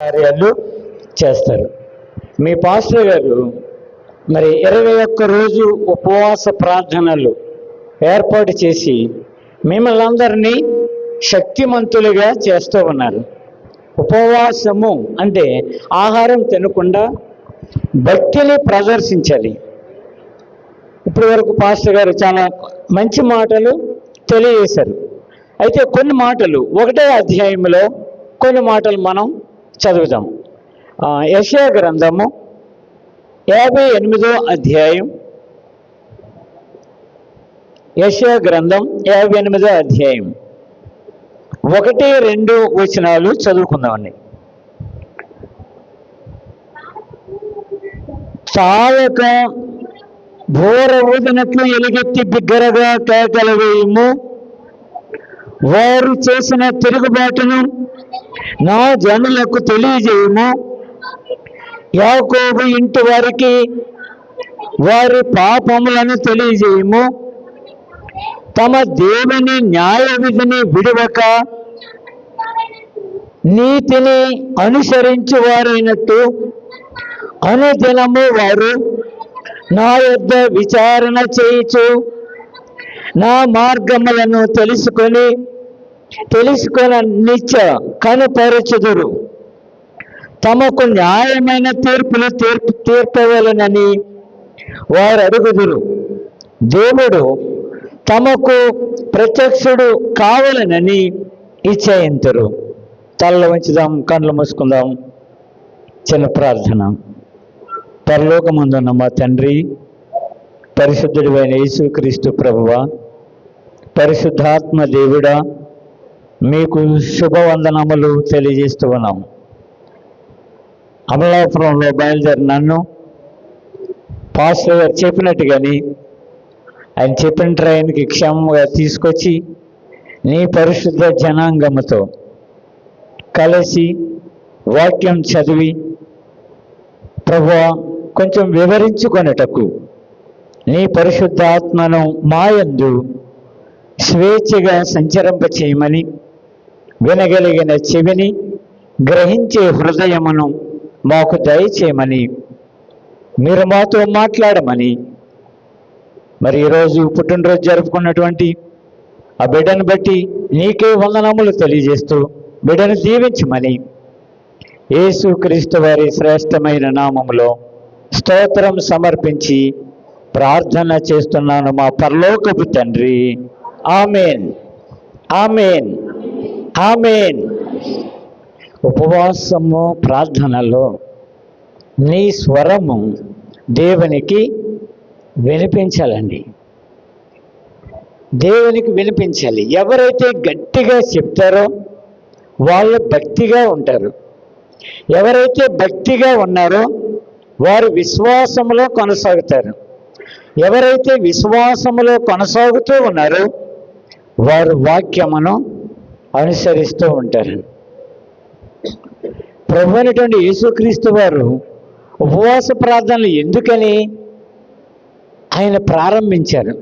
కార్యాలు చేస్తారు. మీ పాస్టర్ గారు మరి 21 రోజు ఉపవాస ప్రార్థనలు ఏర్పాటు చేసి మిమ్మల్ని అందరినీ శక్తిమంతులుగా చేస్తూ ఉన్నారు. ఉపవాసము అంటే ఆహారం తినకుండా భక్తిని ప్రదర్శించాలి. ఇప్పటి వరకు పాస్టర్ గారు చాలా మంచి మాటలు తెలియజేశారు. అయితే కొన్ని మాటలు 1వ అధ్యాయంలో కొన్ని మాటలు మనం చదువుదాం. యెషయా గ్రంథము 58వ అధ్యాయం. యెషయా గ్రంథం 58వ అధ్యాయం 1-2 వచనాలు చదువుకుందామండి. చావక బోర ఊదినట్లు ఎలుగెత్తి బిగ్గరగా కేకలు వేయుము. వారు చేసిన తిరుగుబాటును నా జనులకు తెలియజేయము. యాకోబు ఇంటి వారికి వారి పాపములను తెలియజేయము. తమ దేవుని న్యాయ విధిని విడవక నీతిని అనుసరించు వారైనట్టు అనుదినము వారు నా యొద్ద విచారణ చేయుచు నా మార్గములను తెలుసుకొని నిత్య కనుపరచుదురు. తమకు న్యాయమైన తీర్పులు తీర్పవలెనని వారు అడుగుదురు. దేవుడు తమకు ప్రత్యక్షుడు కావాలనని ఇచ్చేయంతురు. తలలో ఉంచుదాం, కళ్ళు మూసుకుందాం. చిన్న ప్రార్థన. పరలోకమందున్న మా తండ్రి, పరిశుద్ధుడైన యేసుక్రీస్తు ప్రభువా, పరిశుద్ధాత్మ దేవుడా, మీకు శుభవందనములు తెలియజేస్తూ ఉన్నాం. అమలాపురంలో బయలుదేరి నన్ను పాస్టర్ గారు చెప్పినట్టుగాని ఆయన చెప్పిన ట్రైన్కి క్షేమంగా తీసుకొచ్చి నీ పరిశుద్ధ జనాంగముతో కలిసి వాక్యం చదివి ప్రభువా కొంచెం వివరించుకొనుటకు నీ పరిశుద్ధాత్మను మాయందు స్వేచ్ఛగా సంచరింప చేయమని, వినగలిగిన చెవిని, గ్రహించే హృదయమును మాకు దయచేయమని, మీరు మాతో మాట్లాడమని, మరి ఈరోజు పుట్టినరోజు జరుపుకున్నటువంటి ఆ బిడ్డను బట్టి నీకే వందనములు తెలియజేస్తూ బిడ్డను దీవించమని యేసుక్రీస్తు వారి శ్రేష్టమైన నామములో స్తోత్రం సమర్పించి ప్రార్థన చేస్తున్నాను మా పరలోకపు తండ్రి. ఆమేన్, ఆమేన్, ఆమేన్. ఉపవాసము ప్రార్థనలో నీ స్వరము దేవునికి వినిపించాలండి. దేవునికి వినిపించాలి. ఎవరైతే గట్టిగా చెప్తారో వాళ్ళు భక్తిగా ఉంటారు. ఎవరైతే భక్తిగా ఉన్నారో వారు విశ్వాసములో కొనసాగుతారు. ఎవరైతే విశ్వాసములో కొనసాగుతూ ఉన్నారో వారు వాక్యమును అనుసరిస్తూ ఉంటారు. ప్రభు అయినటువంటి యేసుక్రీస్తు వారు ఉపవాస ప్రార్థనలు ఎందుకని ఆయన ప్రారంభించారు,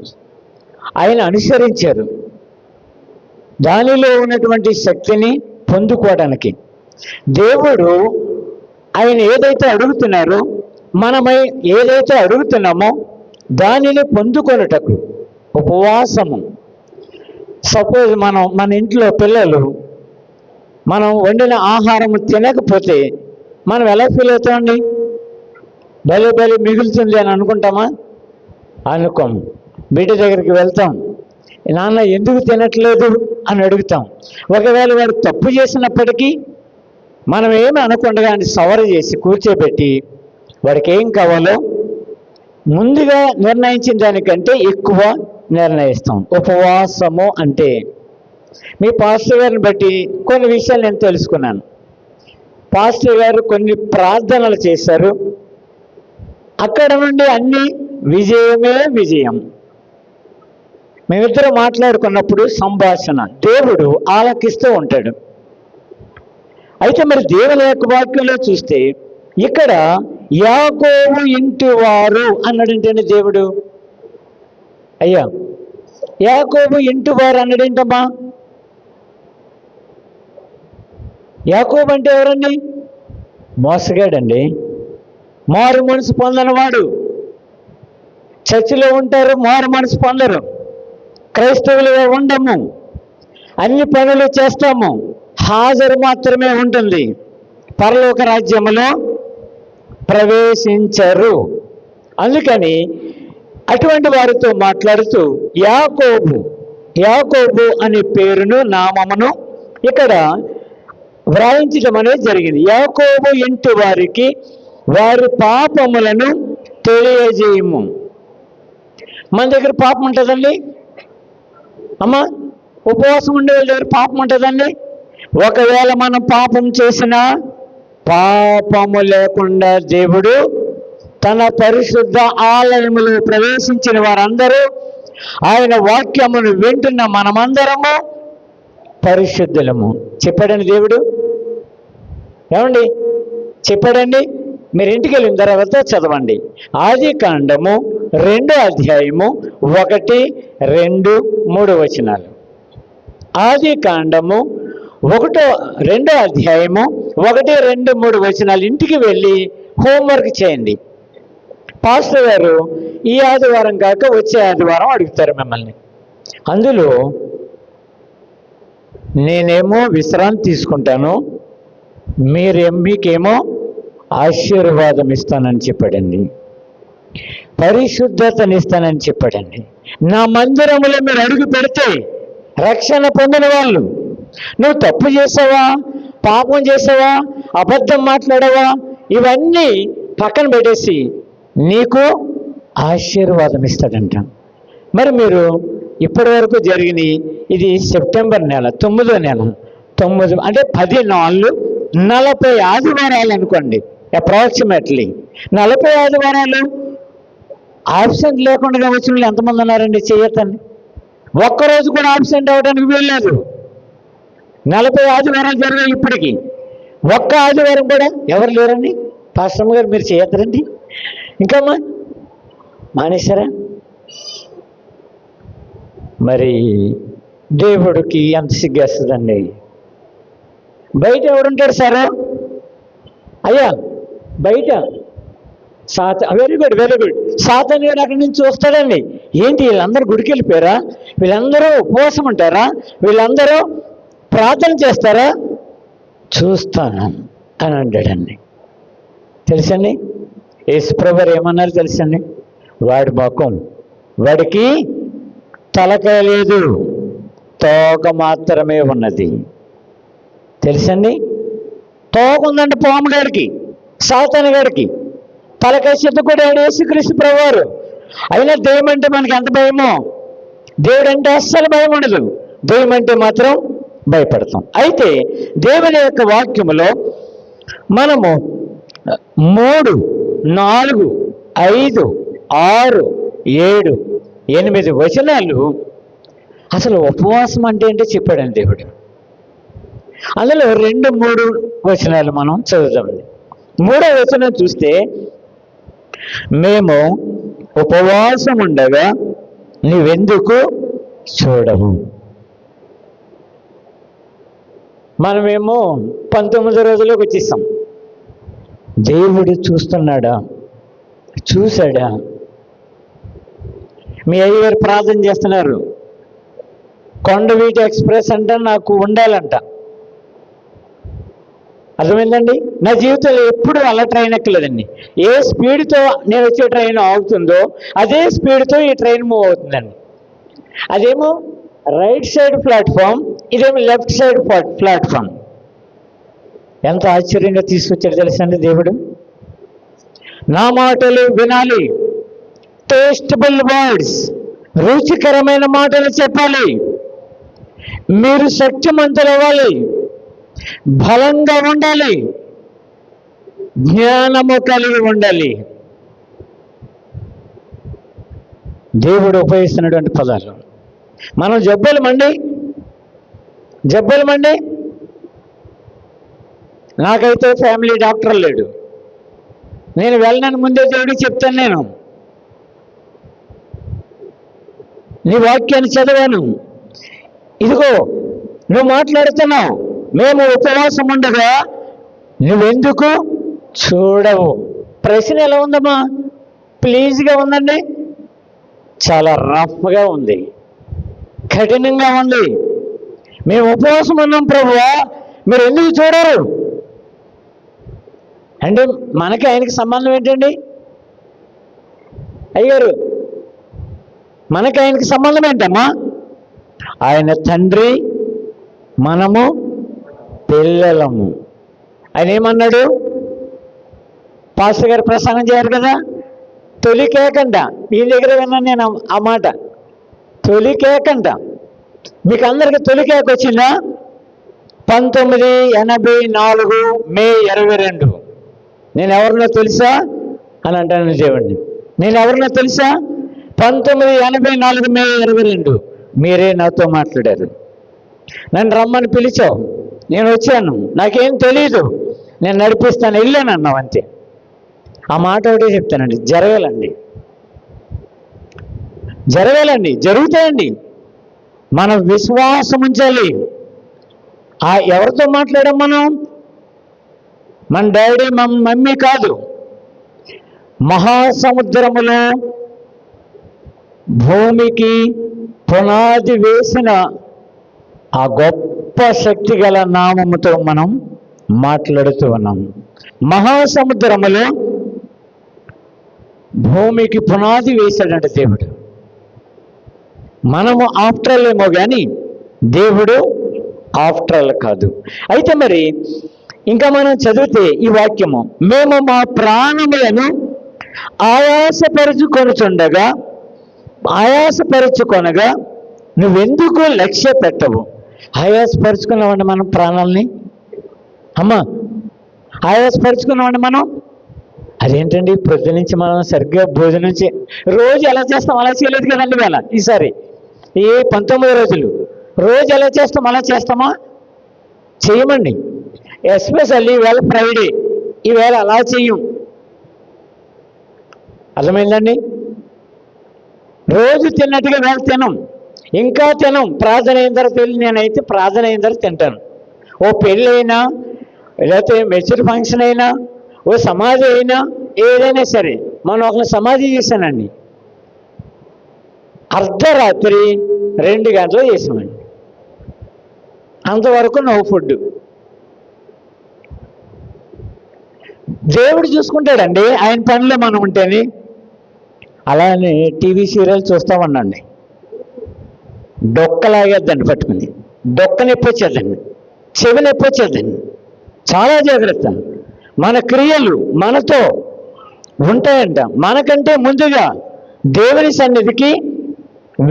ఆయన అనుసరించారు. దానిలో ఉన్నటువంటి శక్తిని పొందుకోవడానికి దేవుడు ఆయన ఏదైతే అడుగుతున్నారో, మనమై ఏదైతే అడుగుతున్నామో దానిని పొందుకొనుటకు ఉపవాసము. సపోజ్ మన ఇంట్లో పిల్లలు మనం వండిన ఆహారం తినకపోతే మనం ఎలా ఫీల్ అవుతామండి? భలే మిగులుతుంది అని అనుకుంటామా? అనుకోం. బిడ్డ దగ్గరికి వెళ్తాం, నాన్న ఎందుకు తినట్లేదు అని అడుగుతాం. ఒకవేళ వాడు తప్పు చేసినప్పటికీ మనం ఏమి అనకుండా అని సవర చేసి కూర్చోబెట్టి వాడికి ఏం కావాలో ముందుగా నిర్ణయించిన దానికంటే ఎక్కువ నిర్ణయిస్తాం. ఉపవాసము అంటే మీ పాస్టర్ గారిని బట్టి కొన్ని విషయాలు నేను తెలుసుకున్నాను. పాస్టర్ గారు కొన్ని ప్రార్థనలు చేశారు. అక్కడ నుండి అన్ని విజయమే విజయం. మేమిద్దరం మాట్లాడుకున్నప్పుడు సంభాషణ దేవుడు ఆలకిస్తూ ఉంటాడు. అయితే మరి దేవుని యొక్క వాక్యంలో చూస్తే ఇక్కడ యాకోబు ఇంటి వారు అన్నాడంటేనే దేవుడు. అయ్యా, యాకోబు ఇంటి వారు అన్నాడేంటమ్మా? యాకోబు అంటే ఎవరండి? మోసగాడండి, మారు మనసు పొందనివాడు. చర్చిలో ఉంటారు, మారు మనసు పొందరు. క్రైస్తవులుగా ఉండము, అన్ని పనులు చేస్తాము, హాజరు మాత్రమే ఉంటుంది, పరలోక రాజ్యములో ప్రవేశించరు. అందుకని అటువంటి వారితో మాట్లాడుతూ యాకోబు అనే పేరును, నామమును ఇక్కడ వ్రాయించడం అనేది జరిగింది. యాకోబు ఇంటి వారికి వారి పాపములను తెలియజేయము. మన దగ్గర పాపం ఉంటుందండి అమ్మా, ఉపవాసం ఉండే వాళ్ళ దగ్గర పాపం ఉంటుందండి. ఒకవేళ మనం పాపం చేసినా పాపము లేకుండా దేవుడు తన పరిశుద్ధ ఆలయములో ప్రవేశించిన వారందరూ, ఆయన వాక్యమును వింటున్న మనమందరము పరిశుద్ధులము చెప్పాడండి దేవుడు. ఏమండి చెప్పాడండి? మీరు ఇంటికి వెళ్ళిన తర్వాత చదవండి. ఆదికాండము 2వ అధ్యాయము 1, 2, 3 వచనాలు. ఆదికాండము 2వ అధ్యాయము 1, 2, 3 వచనాలు ఇంటికి వెళ్ళి హోంవర్క్ చేయండి. పాస్టర్ గారు ఈ ఆదివారం కాక వచ్చే ఆదివారం అడుగుతారు మిమ్మల్ని. అందులో నేనేమో విశ్రాంతి తీసుకుంటాను, మీకేమో ఆశీర్వాదం ఇస్తానని చెప్పాడండి, పరిశుద్ధతనిస్తానని చెప్పాడండి. నా మందిరములో మీరు అడుగు పెడితే రక్షణ పొందిన వాళ్ళు, నువ్వు తప్పు చేసావా, పాపం చేసావా, అబద్ధం మాట్లాడావా, ఇవన్నీ పక్కన పెట్టేసి నీకు ఆశీర్వాదం ఇస్తాడంట. మరి మీరు ఇప్పటి వరకు జరిగిన ఇది సెప్టెంబర్ నెల 9వ నెల, 9 అంటే 10 నాళ్ళు 40 ఆదివారాలు అనుకోండి. అప్రాక్సిమేట్లీ 40 ఆదివారాలు ఆబ్సెంట్ లేకుండా వచ్చిన వాళ్ళు ఎంతమంది ఉన్నారండి? చేయొద్దండి. ఒక్కరోజు కూడా ఆబ్సెంట్ అవ్వడానికి వీల్లేదు. 40 ఆదివారాలు జరిగాయి ఇప్పటికీ. ఒక్క ఆదివారం కూడా ఎవరు లేరండి. పాస్టర్ గారు మీరు చేయొద్దండి. ఇంకమ్మా మానేశారా? మరి దేవుడికి ఎంత సిగ్గేస్తుందండి. బయట ఎవడుంటాడు సారు? అయ్యా బయట వెరీ గుడ్ సాతాను గారు అక్కడి నుంచి చూస్తాడండి. ఏంటి వీళ్ళందరూ గుడికి వెళ్ళిపోయారా, వీళ్ళందరూ ఉపవాసం ఉంటారా, వీళ్ళందరూ ప్రార్థన చేస్తారా, చూస్తాను అని అంటాడండి. తెలుసండి యేసుప్రభువారు ఏమన్నారు తెలుసండి? వాడి ముఖం, వాడికి తలకాయ లేదు, తోక మాత్రమే ఉన్నది. తెలుసండి? తోక ఉందంటే పాము గారికి, సాతాను గారికి, తలకాయ కూడా యేసుక్రీస్తు ప్రభువారు. అయినా దెయ్యం అంటే మనకి ఎంత భయమో, దేవుడు అంటే అస్సలు భయం ఉండదు, దెయ్యం అంటే మాత్రం భయపడతాం. అయితే దేవుని యొక్క వాక్యములో మనము 3, 4, 5, 6, 7, 8 వచనాలు అసలు ఉపవాసం అంటే ఏంటో చెప్పాడండి దేవుడు. అందులో 2, 3 వచనాలు మనం చదువుతామండి. 3వ వచనం చూస్తే, మేము ఉపవాసం ఉండగా నీవెందుకు చూడవు. మనమేమో 19 రోజులకు వచ్చేసాం. దేవుడు చూస్తున్నాడా? చూశాడా? మీ అయ్యగారు ప్రార్థన చేస్తున్నారు, కొండవీటి ఎక్స్ప్రెస్ అంట నాకు ఉండాలంట. అర్థమైందండి? నా జీవితంలో ఎప్పుడు అలా ట్రైన్ ఎక్కలేదండి. ఏ స్పీడ్తో నేను వచ్చే ట్రైన్ ఆగుతుందో అదే స్పీడ్తో ఈ ట్రైన్ మూవ్ అవుతుందండి. అదేమో రైట్ సైడ్ ప్లాట్ఫామ్, ఇదేమో లెఫ్ట్ సైడ్ ప్లాట్ఫామ్. ఎంత ఆశ్చర్యంగా తీసుకొచ్చాడు తెలుసండి దేవుడు. నా మాటలు వినాలి, టేస్టబుల్ వర్డ్స్, రుచికరమైన మాటలు చెప్పాలి, మీరు శక్తిమంతులు అవ్వాలి, బలంగా ఉండాలి, జ్ఞానము కలిగి ఉండాలి. దేవుడు ఉపయోగిస్తున్నటువంటి పదాలు. మనం జబ్బలమండి. నాకైతే ఫ్యామిలీ డాక్టర్ లేడు, నేను వెళ్ళనని ముందే దేవుడికి చెప్తాను. నేను నీ వాక్యాన్ని చదివాను, ఇదిగో నువ్వు మాట్లాడుతున్నావు, మేము ఉపవాసం ఉండగా నువ్వెందుకు చూడవు. ప్రశ్న ఎలా ఉందమ్మా? ప్లీజ్గా ఉందండి, చాలా రఫ్గా ఉంది, కఠినంగా ఉంది. మేము ఉపవాసం ఉన్నాం ప్రభువా, మీరు ఎందుకు చూడరు అంటే మనకి ఆయనకి సంబంధం ఏంటండి? అయ్యారు, మనకి ఆయనకి సంబంధం ఏంటమ్మా? ఆయన తండ్రి, మనము పిల్లలము. ఆయన ఏమన్నాడు? పాస్టర్ గారు ప్రసంగం చేయరు కదా, తొలి కేకంట. మీ దగ్గర విన్నాను నేను ఆ మాట, తొలి కేకంట. మీకు అందరికి తొలి కేక వచ్చిందా? 1984 మే 22. నేను ఎవరినో తెలుసా అని అంటాను దేవుడిని. నేను ఎవరినో తెలుసా? 1984 మే 22 మీరే నాతో మాట్లాడారు. నన్ను రమ్మని పిలిచావు, నేను వచ్చాను, నాకేం తెలీదు, నేను నడిపిస్తాను, వెళ్ళాను అన్నావు అంతే. ఆ మాట ఒకటే చెప్తానండి, జరగాలండి, జరగాలండి, జరుగుతాయండి. మనం విశ్వాసం ఉంచాలి. ఎవరితో మాట్లాడాం మనం? మన డాడీ, మన మమ్మీ కాదు. మహాసముద్రములో భూమికి పునాది వేసిన ఆ గొప్ప శక్తి గల నామముతో మనం మాట్లాడుతూ ఉన్నాం. మహాసముద్రములో భూమికి పునాది వేశాడంట దేవుడు. మనము ఆఫ్టర్ ఆల్ ఏమో కానీ దేవుడు ఆఫ్టర్ ఆల్ కాదు. అయితే మరి ఇంకా మనం చదివితే ఈ వాక్యము, మేము మా ప్రాణములను ఆయాసపరుచుకొనగా నువ్వెందుకు లక్ష్య పెట్టవు? ఆయాసపరుచుకున్నామండి మనం ప్రాణాలని. అమ్మా, ఆయాసపరుచుకున్నామండి మనం. అదేంటండి, పొద్దు నుంచి మనం సరిగ్గా భోజనం రోజు ఎలా చేస్తాం అలా చేయలేదు కదండి. వేళ ఈసారి 19 రోజులు రోజు ఎలా చేస్తాం అలా చేస్తామా? చేయమండి. ఎస్పెషల్లీ ఈవేళ ఫ్రైడే, ఈవేళ అలా చెయ్యం. అర్థమైందండి? రోజు తిన్నట్టుగా వేళ తినం, ఇంకా తినం. ప్రార్థన అయిన తర్వాత వెళ్ళి, నేనైతే ప్రార్థన అయిన తర్వాత తింటాను. ఓ పెళ్ళి అయినా, లేకపోతే మెచ్యూర్ ఫంక్షన్ అయినా, ఓ సమాధి అయినా, ఏదైనా సరే. మనం ఒక సమాధి చేశానండి, అర్ధరాత్రి 2 గంటలు చేసామండి. అంతవరకు నో ఫుడ్. దేవుడు చూసుకుంటాడండి ఆయన పనిలో మనం ఉంటేనే. అలానే టీవీ సీరియల్ చూస్తామన్నాండి, డొక్కలాగేద్దండి పట్టుకుని, డొక్క నొప్పి వచ్చేద్దండి, చెవి నొప్పి వచ్చేద్దండి. చాలా జాగ్రత్త. మన క్రియలు మనతో ఉంటాయంట, మనకంటే ముందుగా దేవుని సన్నిధికి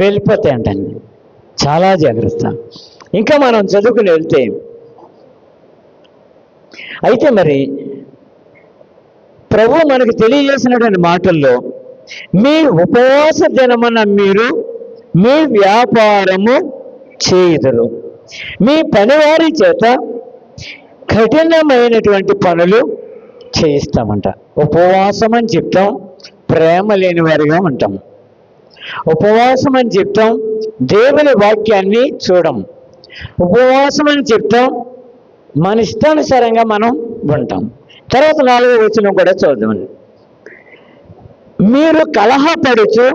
వెళ్ళిపోతాయంటండి. చాలా జాగ్రత్త. ఇంకా మనం చదువుకుని వెళ్తే, అయితే మరి ప్రభు మనకు తెలియజేసినటువంటి మాటల్లో, మీ ఉపవాస దినమున మీరు మీ వ్యాపారము చేయుదురు, మీ పనివారి చేత కఠినమైనటువంటి పనులు చేయిస్తామంట. ఉపవాసం అని చెప్తాం, ప్రేమ లేని వారిగా ఉంటాం. ఉపవాసం అని చెప్తాం, దేవుని వాక్యాన్ని చూడం. ఉపవాసం అని చెప్తాం, మన ఇష్టానుసారంగా మనం ఉంటాం. తర్వాత 4వ వచనం కూడా చూద్దామండి. మీరు కలహపడుచు,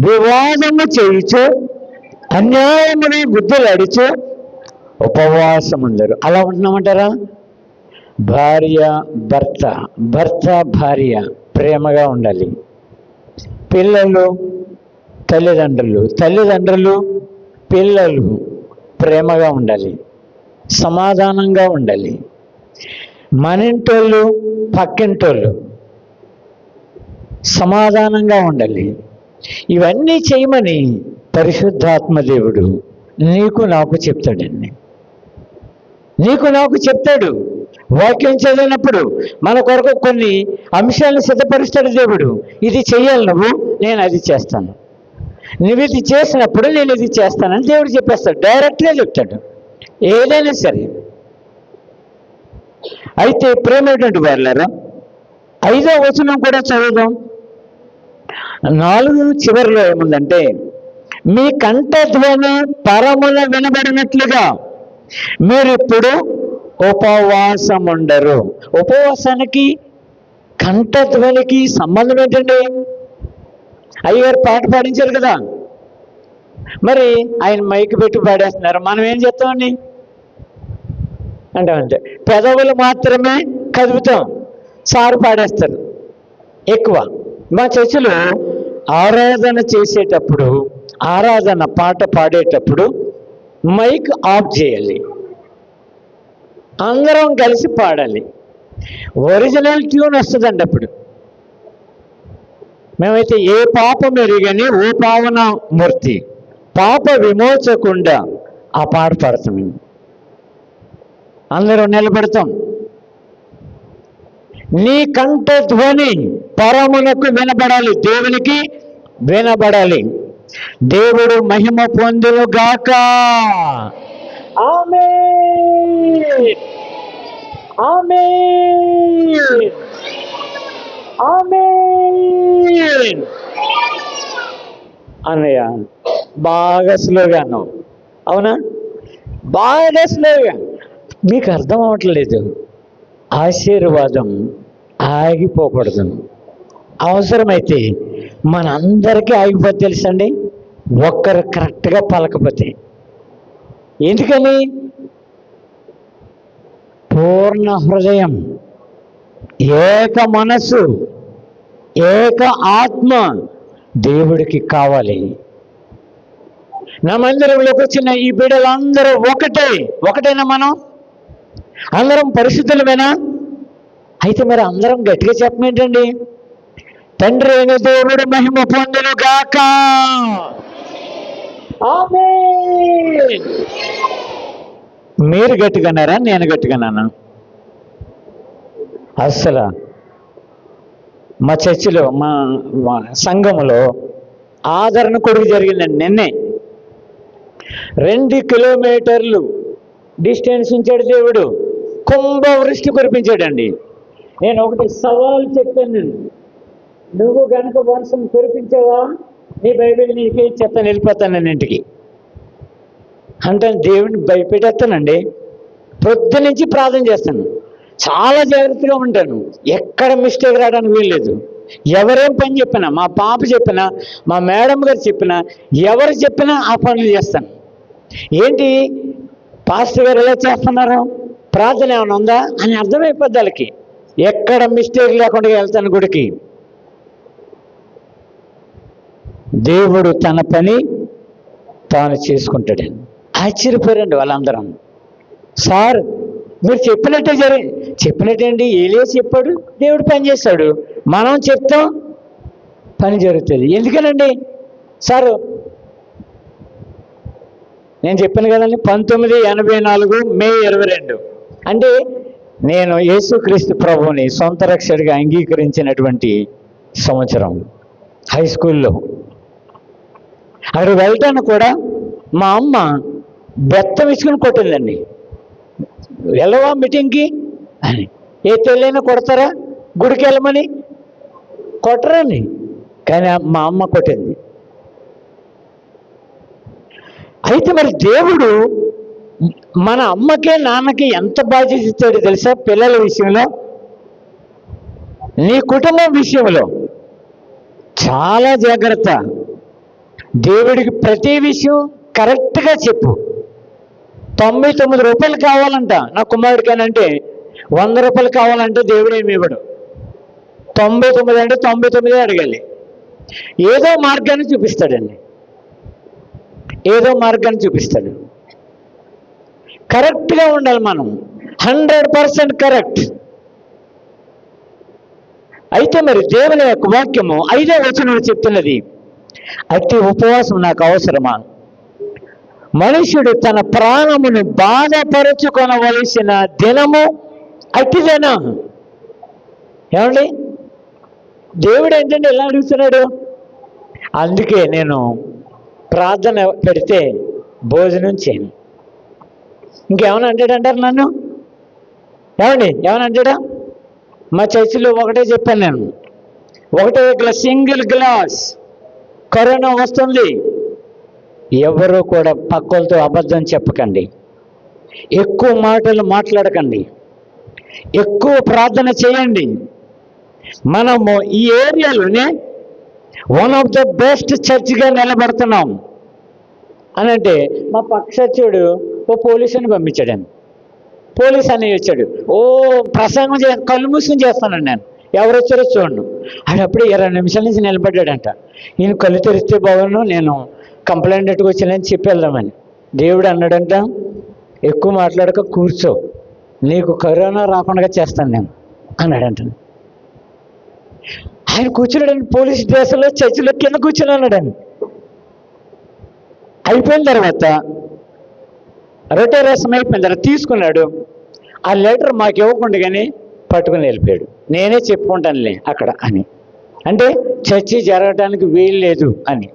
వివాదము చేయుచు, అన్యాయముని బుద్ధులడిచు ఉపవాసం ఉండరు. అలా ఉంటున్నామంటారా? భార్య భర్త, భర్త భార్య ప్రేమగా ఉండాలి. పిల్లలు తల్లిదండ్రులు, తల్లిదండ్రులు పిల్లలు ప్రేమగా ఉండాలి, సమాధానంగా ఉండాలి. మనింటోళ్ళు పక్కింటోళ్ళు సమాధానంగా ఉండాలి. ఇవన్నీ చేయమని పరిశుద్ధాత్మ దేవుడు నీకు నాకు చెప్తాడండి. నీకు నాకు చెప్తాడు. వాక్యం చదివినప్పుడు మన కొరకు కొన్ని అంశాలను సిద్ధపరుస్తాడు దేవుడు. ఇది చెయ్యాలి నువ్వు, నేను అది చేస్తాను. నువ్వు ఇది చేసినప్పుడు నేను ఇది చేస్తానని దేవుడు చెప్పేస్తాడు, డైరెక్ట్గా చెప్తాడు ఏదైనా సరే. అయితే ప్రేమేటువంటి వారులారా, 5వ వచనం కూడా చదువుదాం. 4 చివరిలో ఏముందంటే, మీ కంఠధ్వని పరమున వినబడినట్లుగా మీరిప్పుడు ఉపవాసం ఉండరు. ఉపవాసానికి కంఠధ్వనికి సంబంధం ఏంటండి? అయ్యగారు పాట పాడించారు కదా, మరి ఆయన మైక్ పెట్టి పాడేస్తున్నారు, మనం ఏం చేస్తామండి అంటే పెదవులు మాత్రమే కదుపుతాం, సారు పాడేస్తారు ఎక్కువ. మా చర్చిలో ఆరాధన చేసేటప్పుడు, ఆరాధన పాట పాడేటప్పుడు మైక్ ఆఫ్ చేయాలి, అందరం కలిసి పాడాలి. ఒరిజినల్ ట్యూన్ వస్తుందండి అప్పుడు. మేమైతే ఏ పాపం ఎరుగని ఓ పావన మూర్తి పాప విమోచకుండా ఆ పాట పాడతాం. అందరూ నిలబడతాం. నీ కంఠధ్వని పరమునకు వినబడాలి, దేవునికి వినబడాలి. దేవుడు మహిమ పొందును గాక. ఆమేన్, ఆమేన్, ఆమేన్. అన్నయ్య బాగా స్లోగా అన్నావు, అవునా? బాగా స్లోగా. మీకు అర్థం అవ్వట్లేదు. ఆశీర్వాదం ఆగిపోకూడదు. అవసరమైతే మనందరికీ ఆగిపోతే తెలుసండి, ఒక్కరు కరెక్ట్గా పలకపోతే. ఎందుకని? పూర్ణ హృదయం, ఏక మనస్సు, ఏక ఆత్మ దేవుడికి కావాలి. నా మందిరంలోకి వచ్చిన ఈ బిడ్డలందరూ ఒకటేనా? మనం అందరం పరిశుద్ధులమేనా? అయితే మరి అందరం గట్టిగా చెప్పమేంటండి? తండ్రి అయిన దేవుడు మహిమ పొందును గాక. ఆమేన్. మీరు గట్టిగాన్నారా, నేను గట్టిగానా? అస్సలు మా చర్చిలో, మా సంఘములో ఆదరణ కొడుకు జరిగిందండి నిన్నే. 2 కిలోమీటర్లు డిస్టెన్స్ ఉంచాడు దేవుడు, కుంభవృష్టి కురిపించాడండి. నేను ఒకటి సవాల్ చెప్పాను, నువ్వు గనుక వర్షం కురిపించావా నీ బైబిల్ నీకే చెప్తాను, వెళ్ళిపోతాను నేను ఇంటికి అంటే. దేవుడిని భయపెట్టేస్తానండి. పొద్దు నుంచి ప్రార్థన చేస్తాను, చాలా జాగ్రత్తగా ఉంటాను, ఎక్కడ మిస్టేక్ రావడానికి వీల్లేదు. ఎవరేం పని చెప్పినా, మా పాప చెప్పినా, మా మేడం గారు చెప్పినా, ఎవరు చెప్పినా ఆ పనులు చేస్తాను. ఏంటి పాస్టర్ గారు ఎలా చేస్తున్నారు, ప్రార్థన ఏమైనా ఉందా అని అర్థమైపోద్ది వాళ్ళకి. ఎక్కడ మిస్టేక్ లేకుండా వెళ్తాను గుడికి. దేవుడు తన పని తాను చేసుకుంటాడని ఆశ్చర్యపోయారండి వాళ్ళందరం. సార్ మీరు చెప్పినట్టేంటి, ఏలియా చెప్పాడు, దేవుడు పని చేస్తాడు, మనం చెప్తాం పని జరుగుతుంది. ఎందుకనండి సారు? నేను చెప్పాను కదండి, 1984 మే 22 అంటే నేను యేసుక్రీస్తు ప్రభువుని సొంత రక్షకుడిగా అంగీకరించినటువంటి సంవత్సరం. హై స్కూల్లో అక్కడ వెళ్ళటానికి కూడా మా అమ్మ బెత్తం ఇసుకుని కొట్టిందండి. వెళ్ళవా మీటింగ్కి అని. ఏ తెల్లైనా కొడతారా గుడికి వెళ్ళమని? కొట్టరండి, కానీ మా అమ్మ కొట్టింది. అయితే మరి దేవుడు మన అమ్మకే నాన్నకి ఎంత బాధ్యత ఇస్తాడో తెలుసా? పిల్లల విషయంలో, నీ కుటుంబం విషయంలో చాలా జాగ్రత్త. దేవుడికి ప్రతి విషయం కరెక్ట్గా చెప్పు. 99 రూపాయలు కావాలంట నా కుమారుడికేనంటే, 100 రూపాయలు కావాలంటే దేవుడు ఏమి ఇవ్వడు. 99 అంటే 99 అడగాలి. ఏదో మార్గాన్ని చూపిస్తాడండి, ఏదో మార్గాన్ని చూపిస్తాడు. కరెక్ట్గా ఉండాలి మనం, 100% కరెక్ట్. అయితే మరి దేవుని యొక్క వాక్యము 5వ వచనంలో చెప్తున్నది, అట్టి ఉపవాసం నాకు అవసరమా? మనుష్యుడు తన ప్రాణమును బాధపరుచుకొనవలసిన దినము అట్టిదేనా? ఏమండి, దేవుడు ఏంటంటే ఎలా అడుగుతున్నాడు? అందుకే నేను ప్రార్థన పెడితే భోజనం చేయను. ఇంకేమైనా అంటాడంటారు నన్ను? ఏమని అంటాడా? మా చర్చిలో ఒకటే చెప్పాను నేను, ఒకటే సింగిల్ గ్లాస్. కరోనా వస్తుంది, ఎవరు కూడా పక్కలతో అబద్ధం చెప్పకండి. ఎక్కువ మాటలు మాట్లాడకండి, ఎక్కువ ప్రార్థన చేయండి. మనము ఈ ఏరియాలోనే వన్ ఆఫ్ ద బెస్ట్ చర్చ్గా నిలబడుతున్నాం అని అంటే మా పక్క చర్చుడు ఓ పోలీసుని పంపించాడండి. పోలీస్ అన్నయ్య వచ్చాడు, ఓ ప్రసంగం కళ్ళు మూసుకుని చేస్తానండి నేను, ఎవరు వచ్చారో చూడండి. ఆడప్పుడు 20 నిమిషాల నుంచి నిలబడ్డాడంట. ఈయన కళ్ళు తెరిస్తే బాగున్నాను, నేను కంప్లైంట్ ఎట్టుకు వచ్చానని చెప్పి వెళ్దామని. దేవుడు అన్నాడంట, ఎక్కువ మాట్లాడక కూర్చో, నీకు కరోనా రాకుండా చేస్తాను నేను అన్నాడంట. ఆయన కూర్చున్నాడండి, పోలీస్ డ్రెస్లో చర్చిలో కింద కూర్చుని అన్నాడండి. అయిపోయిన తర్వాత రొటేరేసం అయిపోయిన తర్వాత తీసుకున్నాడు. ఆ లెటర్ మాకు ఇవ్వకుండా కానీ పట్టుకుని వెళ్ళిపోయాడు. నేనే చెప్పుకుంటానులే అక్కడ అని, అంటే చర్చి జరగటానికి వీలు లేదు అని.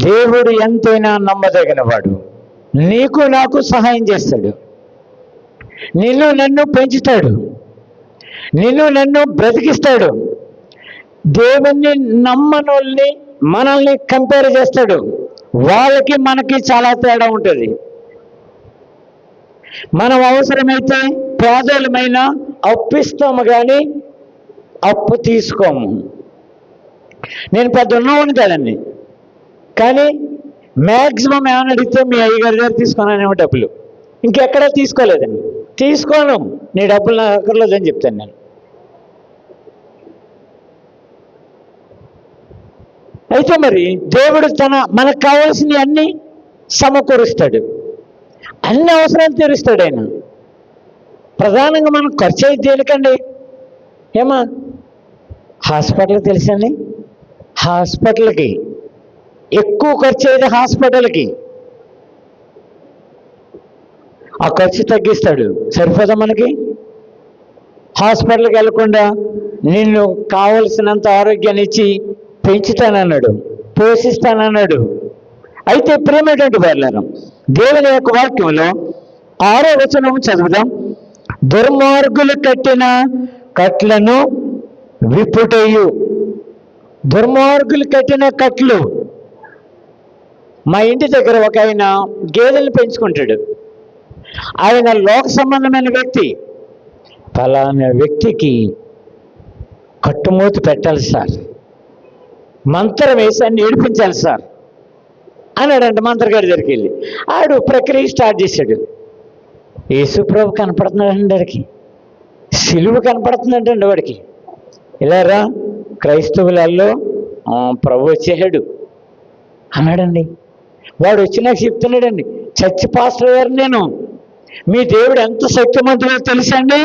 దేవుడు ఎంతైనా నమ్మదగిన వాడు. నీకు నాకు సహాయం చేస్తాడు, నిన్ను నన్ను పెంచుతాడు, నిన్ను నన్ను బ్రతికిస్తాడు. దేవుణ్ణి నమ్మనోళ్ళని మనల్ని కంపేర్ చేస్తాడు. వాళ్ళకి మనకి చాలా తేడా ఉంటుంది. మనం అవసరమైతే పేదలమైన అప్పిస్తాము కానీ అప్పు తీసుకోము. నేను పెద్ద ఉన్నవాడిని కదండి, కానీ మ్యాక్సిమం ఏమైనా అడిగితే మీ అయ్యగారి దగ్గర తీసుకున్నానేమో డబ్బులు, ఇంకెక్కడా తీసుకోలేదండి. తీసుకోను, నీ డబ్బులు నాకు అక్కర్లేదని చెప్తాను నేను. అయితే మరి దేవుడు మనకు కావాల్సినవి అన్నీ సమకూరుస్తాడు, అన్ని అవసరాలు తీరుస్తాడు ఆయన. ప్రధానంగా మనం ఖర్చు అయితే దేనికండి? ఏమా హాస్పిటల్ తెలుసండి, హాస్పిటల్కి ఎక్కువ ఖర్చు అయితే హాస్పిటల్కి. ఆ ఖర్చు తగ్గిస్తాడు, సరిపోదా మనకి? హాస్పిటల్కి వెళ్ళకుండా నిన్ను కావలసినంత ఆరోగ్యాన్ని ఇచ్చి పెంచుతానన్నాడు, పోషిస్తానన్నాడు. అయితే ప్రేమేటువంటి వాళ్ళను దేవుని యొక్క వాక్యంలో 6వ వచనం చదువుదాం. దుర్మార్గులు కట్టిన కట్లను విప్పుటయు. దుర్మార్గులు కట్టిన కట్లు. మా ఇంటి దగ్గర ఒక ఆయన గేదెలు పెంచుకుంటాడు. ఆయన లోక సంబంధమైన వ్యక్తి. ఫలానా వ్యక్తికి కట్టుమూతి పెట్టాలి సార్, మంత్రం వేసి అన్ని ఏడిపించాలి సార్ అన్నాడంట. మంత్రగారి దగ్గరికి వెళ్ళి ఆడు ప్రక్రియ స్టార్ట్ చేశాడు. యేసుప్రభు కనపడుతున్నాడండి వాడికి, సిలువ కనపడుతుందంటండి వాడికి. ఇలా రా క్రైస్తవులలో ప్రభు వచ్చేసాడు అన్నాడండి. వాడు వచ్చి నాకు చెప్తున్నాడండి, చర్చి పాస్టర్ గారు నేను, మీ దేవుడు ఎంత శక్తిమంతుడో తెలుసండి.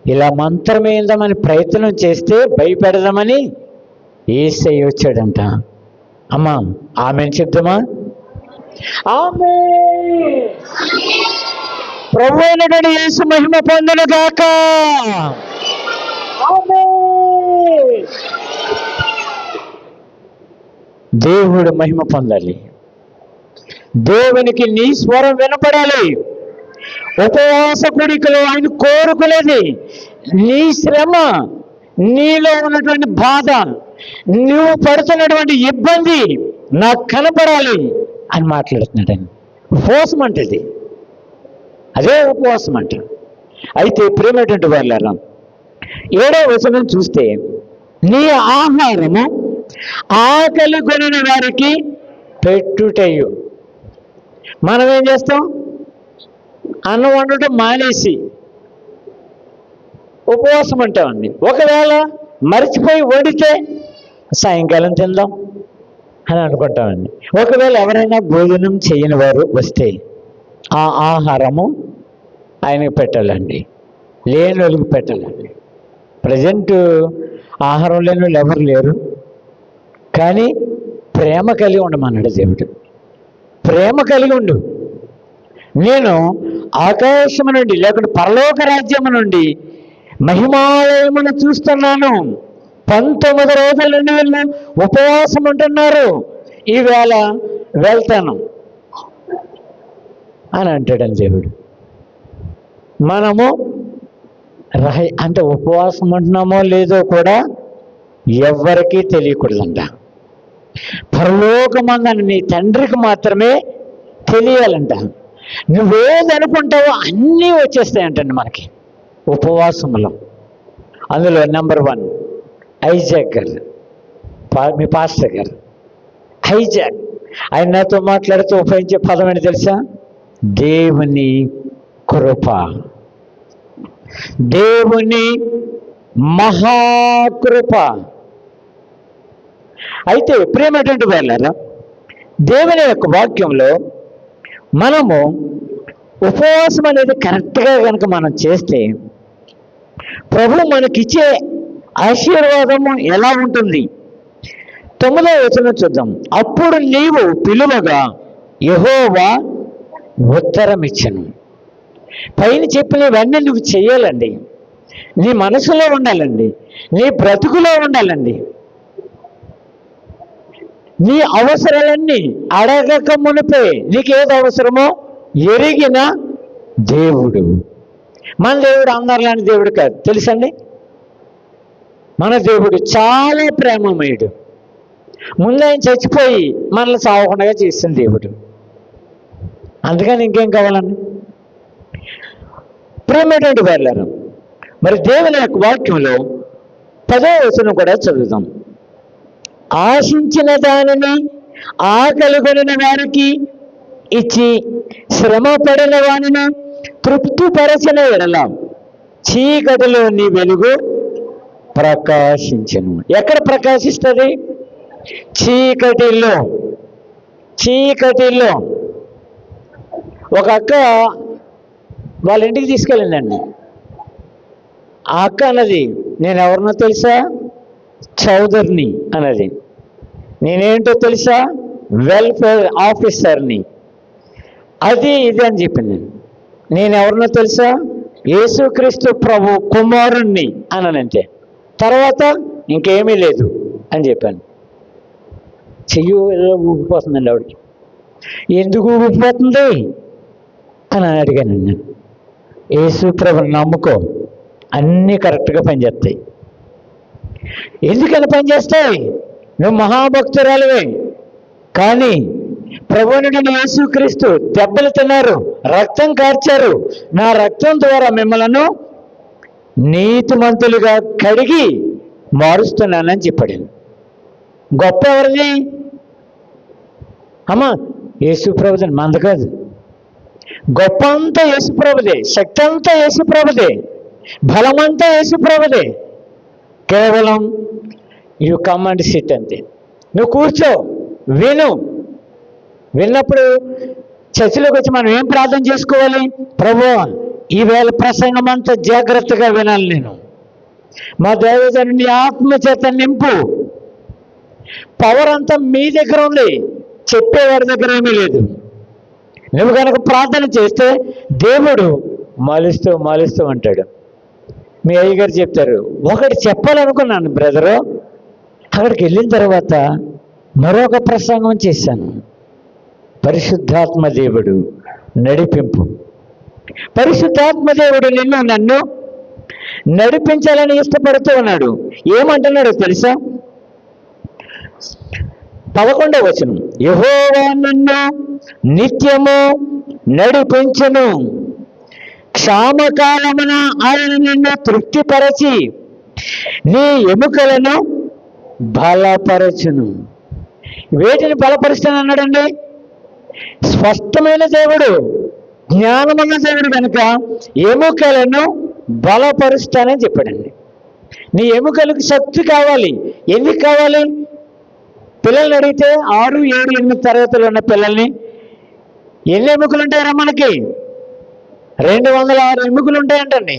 ఇలా మంత్రం వేద్దామని ప్రయత్నం చేస్తే భయపెడదామని యేసయ్య వచ్చాడంట. అమ్మా ఆమెను చెప్దామా? ఆమేన్. ప్రభు అయినటువంటి యేసు మహిమ పొందును గాక. ఆమేన్. దేవుడు మహిమ పొందాలి, దేవునికి నీ స్వరం వినపడాలి. ఉపవాస కోరికలో ఆయన కోరుకునేది నీ శ్రమ, నీలో ఉన్నటువంటి బాధ, నువ్వు పడుతున్నటువంటి ఇబ్బంది నాకు కనపడాలి అని మాట్లాడుతున్నాడండి. ఉపవాసం అంటది, అదే ఉపవాసం అంట. అయితే ప్రేమటువంటి వాళ్ళారా, 7వ వచనం చూస్తే నీ ఆహారము ఆకలి కొనిన వారికి పెట్టుటయు. మనం ఏం చేస్తాం? అన్నం వండటం మానేసి ఉపవాసం అంటామండి. ఒకవేళ మరిచిపోయి వండితే సాయంకాలం తిందాం అని అనుకుంటామండి. ఒకవేళ ఎవరైనా భోజనం చేయని వారు వస్తే ఆ ఆహారము ఆయనకు పెట్టాలండి, లేని వాళ్ళకి పెట్టాలండి. ప్రజెంట్ ఆహారం లేని వాళ్ళు ఎవరు లేరు, కానీ ప్రేమ కలిగి ఉండమన్నాడు దేవుడు. ప్రేమ కలిగి ఉండు. నేను ఆకాశము నుండి లేకుంటే పరలోక రాజ్యము నుండి మహిమాలయమును చూస్తున్నాను. 19 రోజుల నుండి వీళ్ళు ఉపవాసం ఉంటున్నారు, ఈవేళ వెళ్తాను అని అంటాడని దేవుడు. మనము అంటే ఉపవాసం ఉంటున్నామో లేదో కూడా ఎవ్వరికీ తెలియకూడదంట. పరలోకమందని నీ తండ్రికి మాత్రమే తెలియాలంట. నువ్వేది అనుకుంటావో అన్నీ వచ్చేస్తాయంటండి మనకి ఉపవాసంలో. అందులో నెంబర్ 1 ఐజాక్ గారు, మీ పాస్టర్ గారు ఐజాక్. ఆయన నాతో మాట్లాడుతూ ఉపయోగించే పదం ఏంటి తెలుసా? దేవుని కృప, దేవుని మహాకృప. అయితే ప్రేమటువంటి వాళ్ళారా, దేవుని యొక్క వాక్యంలో మనము ఉపవాసం అనేది కరెక్ట్గా కనుక మనం చేస్తే ప్రభు మనకిచ్చే ఆశీర్వాదము ఎలా ఉంటుంది? 9వ వచనం చూద్దాం. అప్పుడు నీవు పిలువగా యెహోవా ఉత్తరం ఇచ్చెను. పైన చెప్పినవన్నీ నువ్వు చేయాలండి. నీ మనసులో ఉండాలండి, నీ బ్రతుకులో ఉండాలండి. నీ అవసరాలన్నీ అడగక మునిపే నీకేది అవసరమో ఎరిగిన దేవుడు. మన దేవుడు అందరిలాంటి దేవుడు కాదు, తెలుసండి. మన దేవుడు చాలా ప్రేమమయుడు. ముందు ఆయన చచ్చిపోయి మనల్ని సావకుండా చేసిన దేవుడు. అందుకని ఇంకేం కావాలండి? ప్రేమటువంటి వాళ్ళారు. మరి దేవుని యొక్క వాక్యంలో 10వ వచనం కూడా చదువుతాం. ఆశించిన దానిని ఆకలి కొనిన వారికి ఇచ్చి శ్రమ పడిన వానిని తృప్తిపరచిన ఎడల చీకటిలో నీ వెలుగు ప్రకాశించను. ఎక్కడ ప్రకాశిస్తుంది? చీకటిలో. చీకటిలో. ఒక అక్క వాళ్ళ ఇంటికి తీసుకెళ్ళిందండి. ఆ అక్క అన్నది, నేను ఎవరినో తెలుసా? చౌదరిని అన్నది. నేనేంటో తెలుసా? వెల్ఫేర్ ఆఫీసర్ని. అది ఇది అని చెప్పింది. నేను ఎవరినో తెలుసా? యేసుక్రీస్తు ప్రభు కుమారుణ్ణి అనంతే. తర్వాత ఇంకేమీ లేదు అని చెప్పాను. చెయ్యి ఊపిపోతుందండి ఆవిడకి. ఎందుకు ఊపిపోతుంది అని అడిగాను నేను. యేసు ప్రభుని నమ్ముకో, అన్నీ కరెక్ట్గా పనిచేస్తాయి. ఎందుకని పనిచేస్తాయి? నువ్వు మహాభక్తురాలివే, కానీ ప్రభువుని యేసుక్రీస్తు దెబ్బలు తిన్నారు, రక్తం కార్చారు. నా రక్తం ద్వారా మిమ్మలను నీతిమంతులుగా కడిగి మారుస్తున్నానని చెప్పాడు. గొప్ప ఎవరిది? అమ్మా యేసు ప్రభుదే, మంద కాదు. గొప్ప అంతా యేసు ప్రభుదే, శక్తి అంతా యేసు ప్రభుదే, బలమంతా యేసు ప్రభుదే. కేవలం యు కమ్ అండ్ సిట్ అంతే. నువ్వు కూర్చో, విను. విన్నప్పుడు చర్చిలోకి వచ్చి మనం ఏం ప్రార్థన చేసుకోవాలి? ప్రభువా, ఈవేళ ప్రసంగం అంతా జాగ్రత్తగా వినాలి నేను. మా దైవజనుని ఆత్మ చేత నింపు. పవర్ అంతా మీ దగ్గర ఉంది, చెప్పేవాడి దగ్గర ఏమీ లేదు. నువ్వు కనుక ప్రార్థన చేస్తే దేవుడు మాలుస్తూ మాలుస్తూ అంటాడు. మీ అయ్యగారు చెప్తారు, ఒకటి చెప్పాలనుకున్నాను బ్రదరు, అక్కడికి వెళ్ళిన తర్వాత మరొక ప్రసంగం చేశాను. పరిశుద్ధాత్మ దేవుడు నడిపింపు. పరిశుద్ధాత్మ దేవుడు నన్ను నడిపించాలని ఇష్టపడుతూ ఉన్నాడు. ఏమంటున్నాడు తెలుసా? 11వ వచనం. యెహోవా నన్ను నిత్యము నడిపించును, క్షామకాలమున ఆయన నిన్ను తృప్తిపరచి నీ ఎముకలను బలపరచును. వేటిని బలపరుస్తానన్నాడండి? స్పష్టమైన దేవుడు, జ్ఞానమున్న దేవుడు కనుక ఎముకలను బలపరుస్తానని చెప్పాడండి. నీ ఎముకలకు శక్తి కావాలి. ఎందుకు కావాలి? పిల్లల్ని అడిగితే 6, 7, 8 తరగతులు ఉన్న పిల్లల్ని ఎన్ని ఎముకలు ఉంటాయరా మనకి? 206 ఎముకలు ఉంటాయంటండి.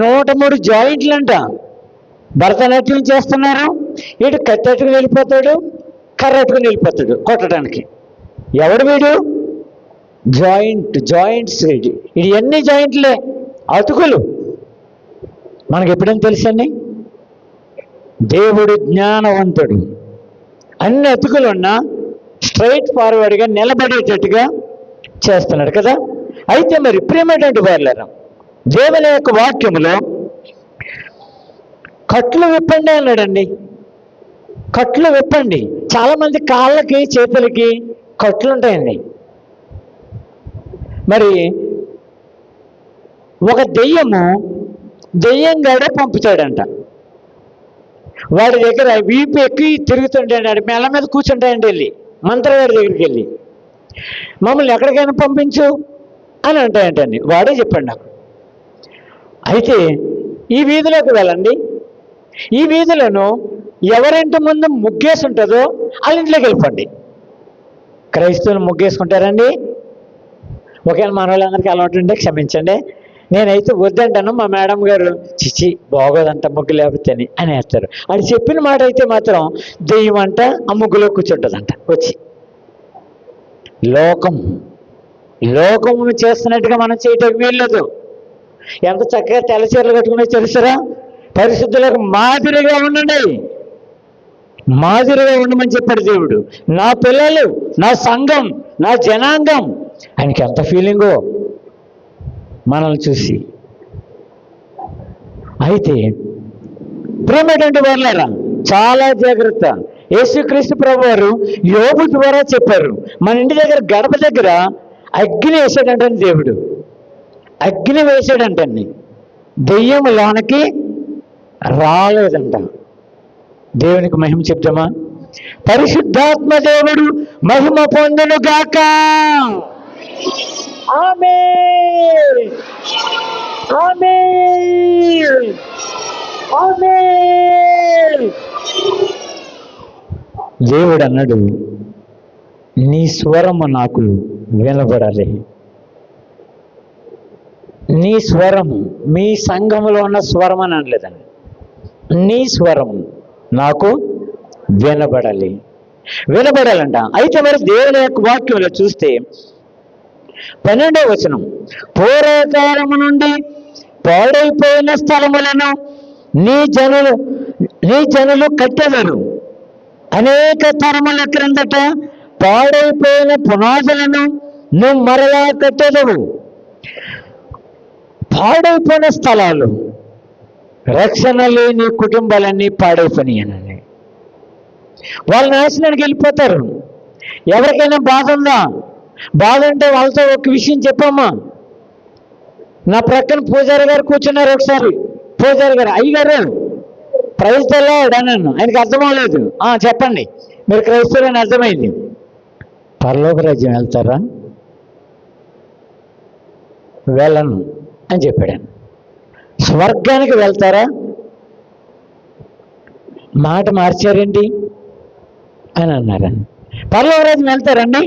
103 జాయింట్లు అంట. భరతనాట్యం చేస్తున్నారు, వీడు కత్తెట్టుకుని వెళ్ళిపోతాడు, కర్రెట్టుకుని వెళ్ళిపోతాడు కొట్టడానికి. ఎవడు వీడు? జాయింట్స్. ఇది ఎన్ని జాయింట్లే, అతుకులు. మనకి ఎప్పుడైనా తెలుసండి? దేవుడు జ్ఞానవంతుడు. అన్ని అతుకులు ఉన్నా స్ట్రైట్ ఫార్వర్డ్గా నిలబడేటట్టుగా చేస్తున్నాడు కదా. అయితే మరి ప్రేమటువంటి వాళ్ళారా, దేవుని యొక్క వాక్యములో కట్లు విప్పండి అన్నాడండి. కట్లు విప్పండి. చాలామంది కాళ్ళకి చేతులకి కట్లు ఉంటాయండి. మరి ఒక దెయ్యంగాడే పంపుతాడంట. వాడి దగ్గర వీపు ఎక్కి తిరుగుతుంటాడు, మెల్ల మీద కూర్చుంటాయండి. వెళ్ళి మంత్రగాడి దగ్గరికి వెళ్ళి మమ్మల్ని ఎక్కడికైనా పంపించు అని అంటాయంటండి. వాడే చెప్పండి నాకు. అయితే ఈ వీధిలోకి వెళ్ళండి, ఈ వీధిలోను ఎవరింటి ముందు ముగ్గేసి ఉంటుందో వాళ్ళ ఇంట్లోకి వెళ్ళిపోండి. క్రైస్తవులు ముగ్గేసుకుంటారండి. ఒకవేళ మన వాళ్ళందరికీ అలవాటు ఉంటే క్షమించండి, నేనైతే వద్దంటాను. మా మేడం గారు చిచి బాగోదంట ముగ్గు లేకపోతే అని వేస్తారు. అది చెప్పిన మాట అయితే మాత్రం దెయ్యం అంట ఆ ముగ్గులో కూర్చుంటుందంట వచ్చి. లోకము చేస్తున్నట్టుగా మనం చేయటం వీల్లేదు. ఎంత చక్కగా తెల్ల చీరలు కట్టుకునే తెలుసురా, పరిశుద్ధులకు మాదిరిగా ఉండండి, మాదిరిగా ఉండమని చెప్పాడు దేవుడు. నా పిల్లలు, నా సంఘం, నా జనాంగం, ఆయనకి ఎంత ఫీలింగో మనల్ని చూసి. అయితే ప్రేమటువంటి వాళ్ళారా, చాలా జాగ్రత్త. యేసుక్రీస్తు ప్రభువారు యోబు ద్వారా చెప్పారు. మన ఇంటి దగ్గర గడప దగ్గర అగ్ని వేసాడంటండి దేవుడు, అగ్ని వేసాడంటండి. దెయ్యం లోనకి రాలేదంట. దేవునికి మహిమ చెప్తామా? పరిశుద్ధాత్మ దేవుడు మహిమ పొందును గాక. ఆమేన్, ఆమేన్, ఆమేన్. దేవుడు అన్నాడు, నీ స్వరము నాకు వినబడాలి. నీ స్వరము, మీ సంఘములో ఉన్న స్వరం అని అనలేదండి, నీ స్వరము నాకు వినబడాలంట. అయితే మరి దేవుని యొక్క వాక్యంలో చూస్తే 12వ వచనం, పూర్వకాలము నుండి పాడైపోయిన స్థలములను నీ జనులు కట్టెదరు. అనేక తరముల క్రిందట పాడైపోయిన పునాదులను నువ్వు మరలా కట్టెదవు. పాడైపోయిన స్థలాలు, రక్షణ లేని కుటుంబాలన్నీ పాడైపోయినాయనండి. వాళ్ళు నాశనానికి వెళ్ళిపోతారు. ఎవరికైనా బాధ ఉందా? బాధ అంటే వాళ్ళతో ఒక విషయం చెప్పమ్మా. నా ప్రక్కన పూజారి గారు కూర్చున్నారు. ఒకసారి పూజారి గారు, అయ్యగారు ప్రైజ్ తెల్లాడు అన్నాను. ఆయనకి అర్థమవలేదు. చెప్పండి, మీరు క్రైస్తవులని అర్థమైంది. పరలోక రాజ్యం వెళ్తారా? వెళ్ళను అని చెప్పాడు. స్వర్గానికి వెళ్తారా? మాట మార్చారేంటి అని అన్నారని. పరలోక రాజ్యం వెళ్తారండి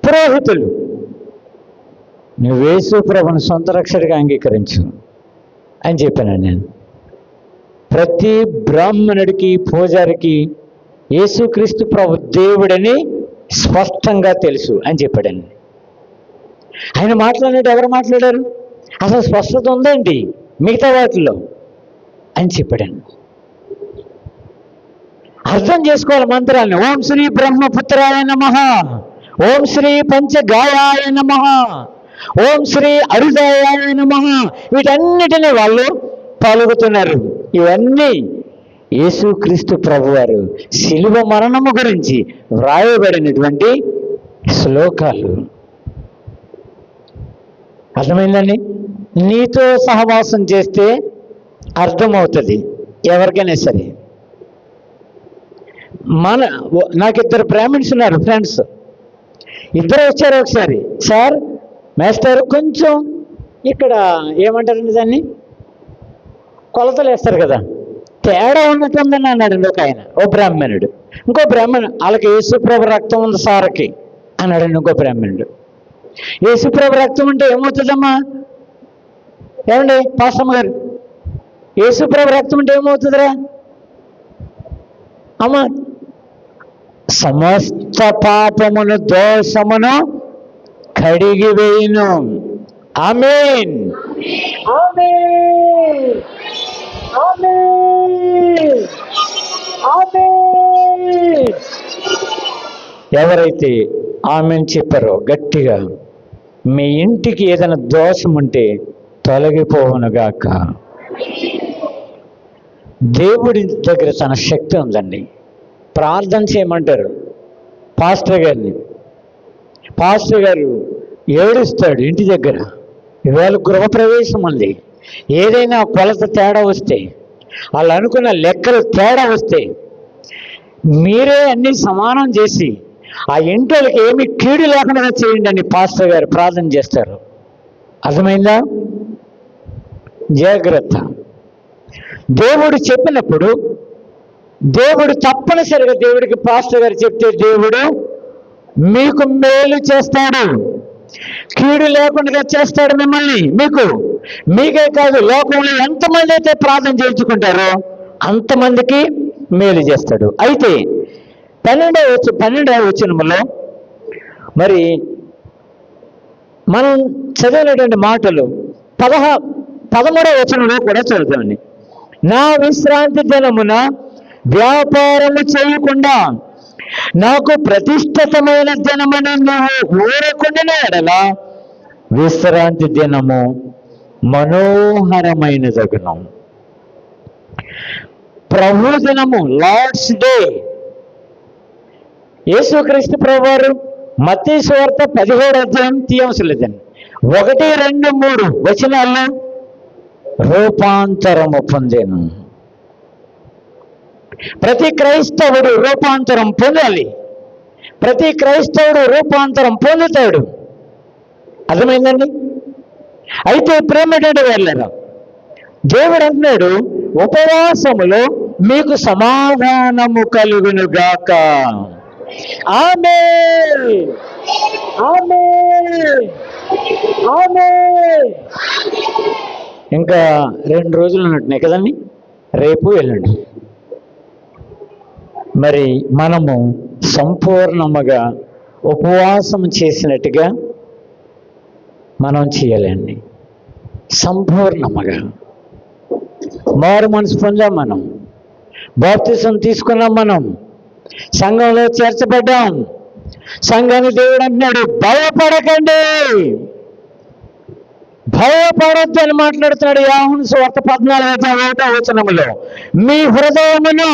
పురోహితులు. నువ్వు యేసు ప్రభువును సొంత రక్షకుడిగా అంగీకరించు అని చెప్పాను నేను. ప్రతి బ్రాహ్మణుడికి, పూజారికి యేసుక్రీస్తు ప్రభు దేవుడని స్పష్టంగా తెలుసు అని చెప్పాడండి. ఆయన మాట్లాడినట్టు ఎవరు మాట్లాడారు? అసలు స్పష్టత ఉందేంటి మిగతా వాటిల్లో అని చెప్పాడండి. అర్థం చేసుకోవాలి మంత్రాన్ని. ఓం శ్రీ బ్రహ్మపుత్రాయ నమః, ఓం శ్రీ పంచగాయాయ నమః, ఓం శ్రీ అరుదాయాయ నమః. వీటన్నిటినీ వాళ్ళు పలుకుతున్నారు. ఇవన్నీ యేసుక్రీస్తు ప్రభువారు శిలువ మరణము గురించి వ్రాయబడినటువంటి శ్లోకాలు. అర్థమైందండి? నీతో సహవాసం చేస్తే అర్థమవుతుంది ఎవరికైనా సరే. నాకు 2 బ్రాహ్మణ్స్ ఉన్నారు, ఫ్రెండ్స్. ఇద్దరు వచ్చారు ఒకసారి. సార్ మేస్టర్ కొంచెం ఇక్కడ ఏమంటారండి దాన్ని, కొలతలు వేస్తారు కదా, తేడా ఉన్నట్టుందని అన్నాడండి ఒక ఆయన, ఓ బ్రాహ్మణుడు. ఇంకో బ్రాహ్మణుడు, వాళ్ళకి యేసుప్రభు రక్తం ఉంది సార్కి అన్నాడండి ఇంకో బ్రాహ్మణుడు. యేసుప్రభు రక్తం అంటే ఏమవుతుందమ్మా? ఏమండి పాస్టమ్మ గారు, యేసుప్రభు రక్తం అంటే ఏమవుతుందిరా అమ్మా? సమస్త పాపమును, దోషమును కడిగి వేయును. ఆమేన్, ఆమేన్, ఆమేన్, ఆమేన్. ఎవరైతే ఆమేన్ చెప్పారో గట్టిగా, మీ ఇంటికి ఏదైనా దోషం ఉంటే తొలగిపోవునుగాక. దేవుడి దగ్గర తన శక్తి ఉందండి. ప్రార్థన చేయమంటారు పాస్టర్ గారిని. పాస్టర్ గారు ఏడుస్తాడు ఇంటి దగ్గర. ఇవాళ గృహప్రవేశం ఉంది, ఏదైనా కొలత తేడా వస్తే, వాళ్ళు అనుకున్న లెక్కలు తేడా వస్తే మీరే అన్ని సమానం చేసి ఆ ఇంటి వాళ్ళకి ఏమి కీడు లేకుండా చేయండి అని పాస్టర్ గారు ప్రార్థన చేస్తారు. అర్థమైందా? జాగ్రత్త. దేవుడు చెప్పినప్పుడు దేవుడు తప్పనిసరిగా, దేవుడికి పాస్టర్ గారు చెప్తే దేవుడు మీకు మేలు చేస్తాడు, కీడు లేకుండా చేస్తాడు మిమ్మల్ని. మీకే కాదు, లోకంలో ఎంతమంది అయితే ప్రార్థన చేయించుకుంటారో అంతమందికి మేలు చేస్తాడు. అయితే 12వ వచనములో మరి మనం చదివినటువంటి మాటలు 13వ వచనంలో కూడా చదువుతామండి. నా విశ్రాంతి దినమున వ్యాపారము చేయకుండా నాకు ప్రతిష్ఠితమైన దినమని నువ్వు ఊరకుండిన ఎడల విశ్రాంతి దినము మనోహరమైన జగనం. ప్రభు దినము, లార్డ్స్ డే. యేసుక్రీస్తు ప్రభువారు మత్తయి సువార్త 17వ అధ్యాయం తీయవసలేదండి, 1, 2, 3 వచనాల్లో రూపాంతరము పొందాను. ప్రతి క్రైస్తవుడు రూపాంతరం పొందాలి. ప్రతి క్రైస్తవుడు రూపాంతరం పొందుతాడు. అర్థమైందండి? అయితే ప్రేమేంటంటే వెళ్ళారు, దేవుడు అంటున్నాడు, ఉపవాసములో మీకు సమాధానము కలుగును గాక. ఆమేన్, ఆమేన్, ఆమేన్. ఇంకా 2 రోజులు ఉన్నట్టున్నాయి కదండి, రేపు ఎల్లుండి. మరి మనము సంపూర్ణముగా ఉపవాసం చేసినట్టుగా మనం చేయాలండి. సంపూర్ణముగా మారు మనసు పొందాం, మనం బాప్తిసం తీసుకున్నాం, మనం సంఘంలో చేర్చబడ్డాం. సంఘాన్ని దేవుడు అంటున్నాడు, భయపడకండి, భయపడొద్దు అని మాట్లాడుతున్నాడు. యోహాను సువార్త 14వ వచనములో మీ హృదయమును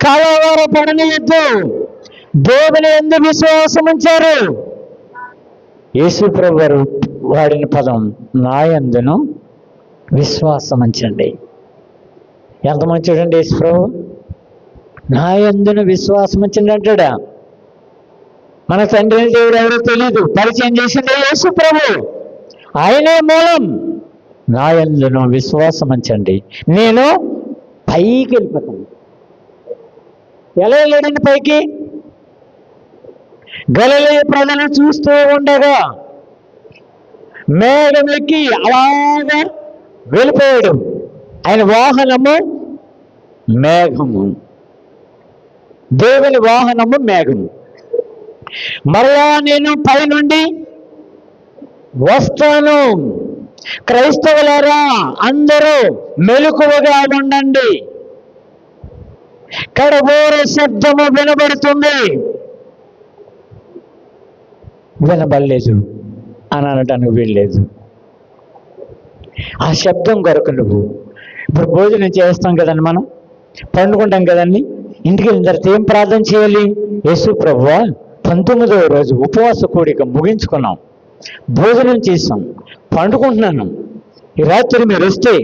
కలవరపడనియొద్దు, దేవుని యందు విశ్వాసం ఉంచారు. యేసు ప్రభువారు వాడిన పదం నా యందును విశ్వాసం ఉంచండి. ఎంత మంచిదండి యేసు ప్రభు, నా యందును విశ్వాసం ఉంచండి అంటాడా. మన తండ్రి దేవుడు ఎవరో తెలియదు, పరిచయం చేసింది యేసు ప్రభు, ఆయనే మూలం. నా యందును విశ్వాసం ఉంచండి, నేను పైకి వెళ్ళిపోతాను. ఎలా వెళ్ళాడండి పైకి? గలిలయ ప్రజలు చూస్తూ ఉండగా మేఘం ఎక్కి అలాగా వెళ్ళిపోయాడు. ఆయన వాహనము మేఘము, దేవుని వాహనము మేఘము. మరలా నేను పైనుండి వస్తాను. క్రైస్తవులారా అందరూ మెలకువగా ఉండండి, కడబోర శబ్దము వినబడుతుంది. వినబడలేదు అని అనడానికి వీల్లేదు. ఆ శబ్దం కొరకు నువ్వు ఇప్పుడు భోజనం చేస్తాం కదండి, మనం పండుకుంటాం కదండి. ఇంటికి వెళ్ళిన తర్వాత ఏం ప్రార్థన చేయాలి? యేసు ప్రభువా 19వ రోజు ఉపవాస కూడిక ముగించుకున్నాం, భోజనం చేసాం, పండుకుంటున్నాను. ఈ రాత్రి మీరు వస్తే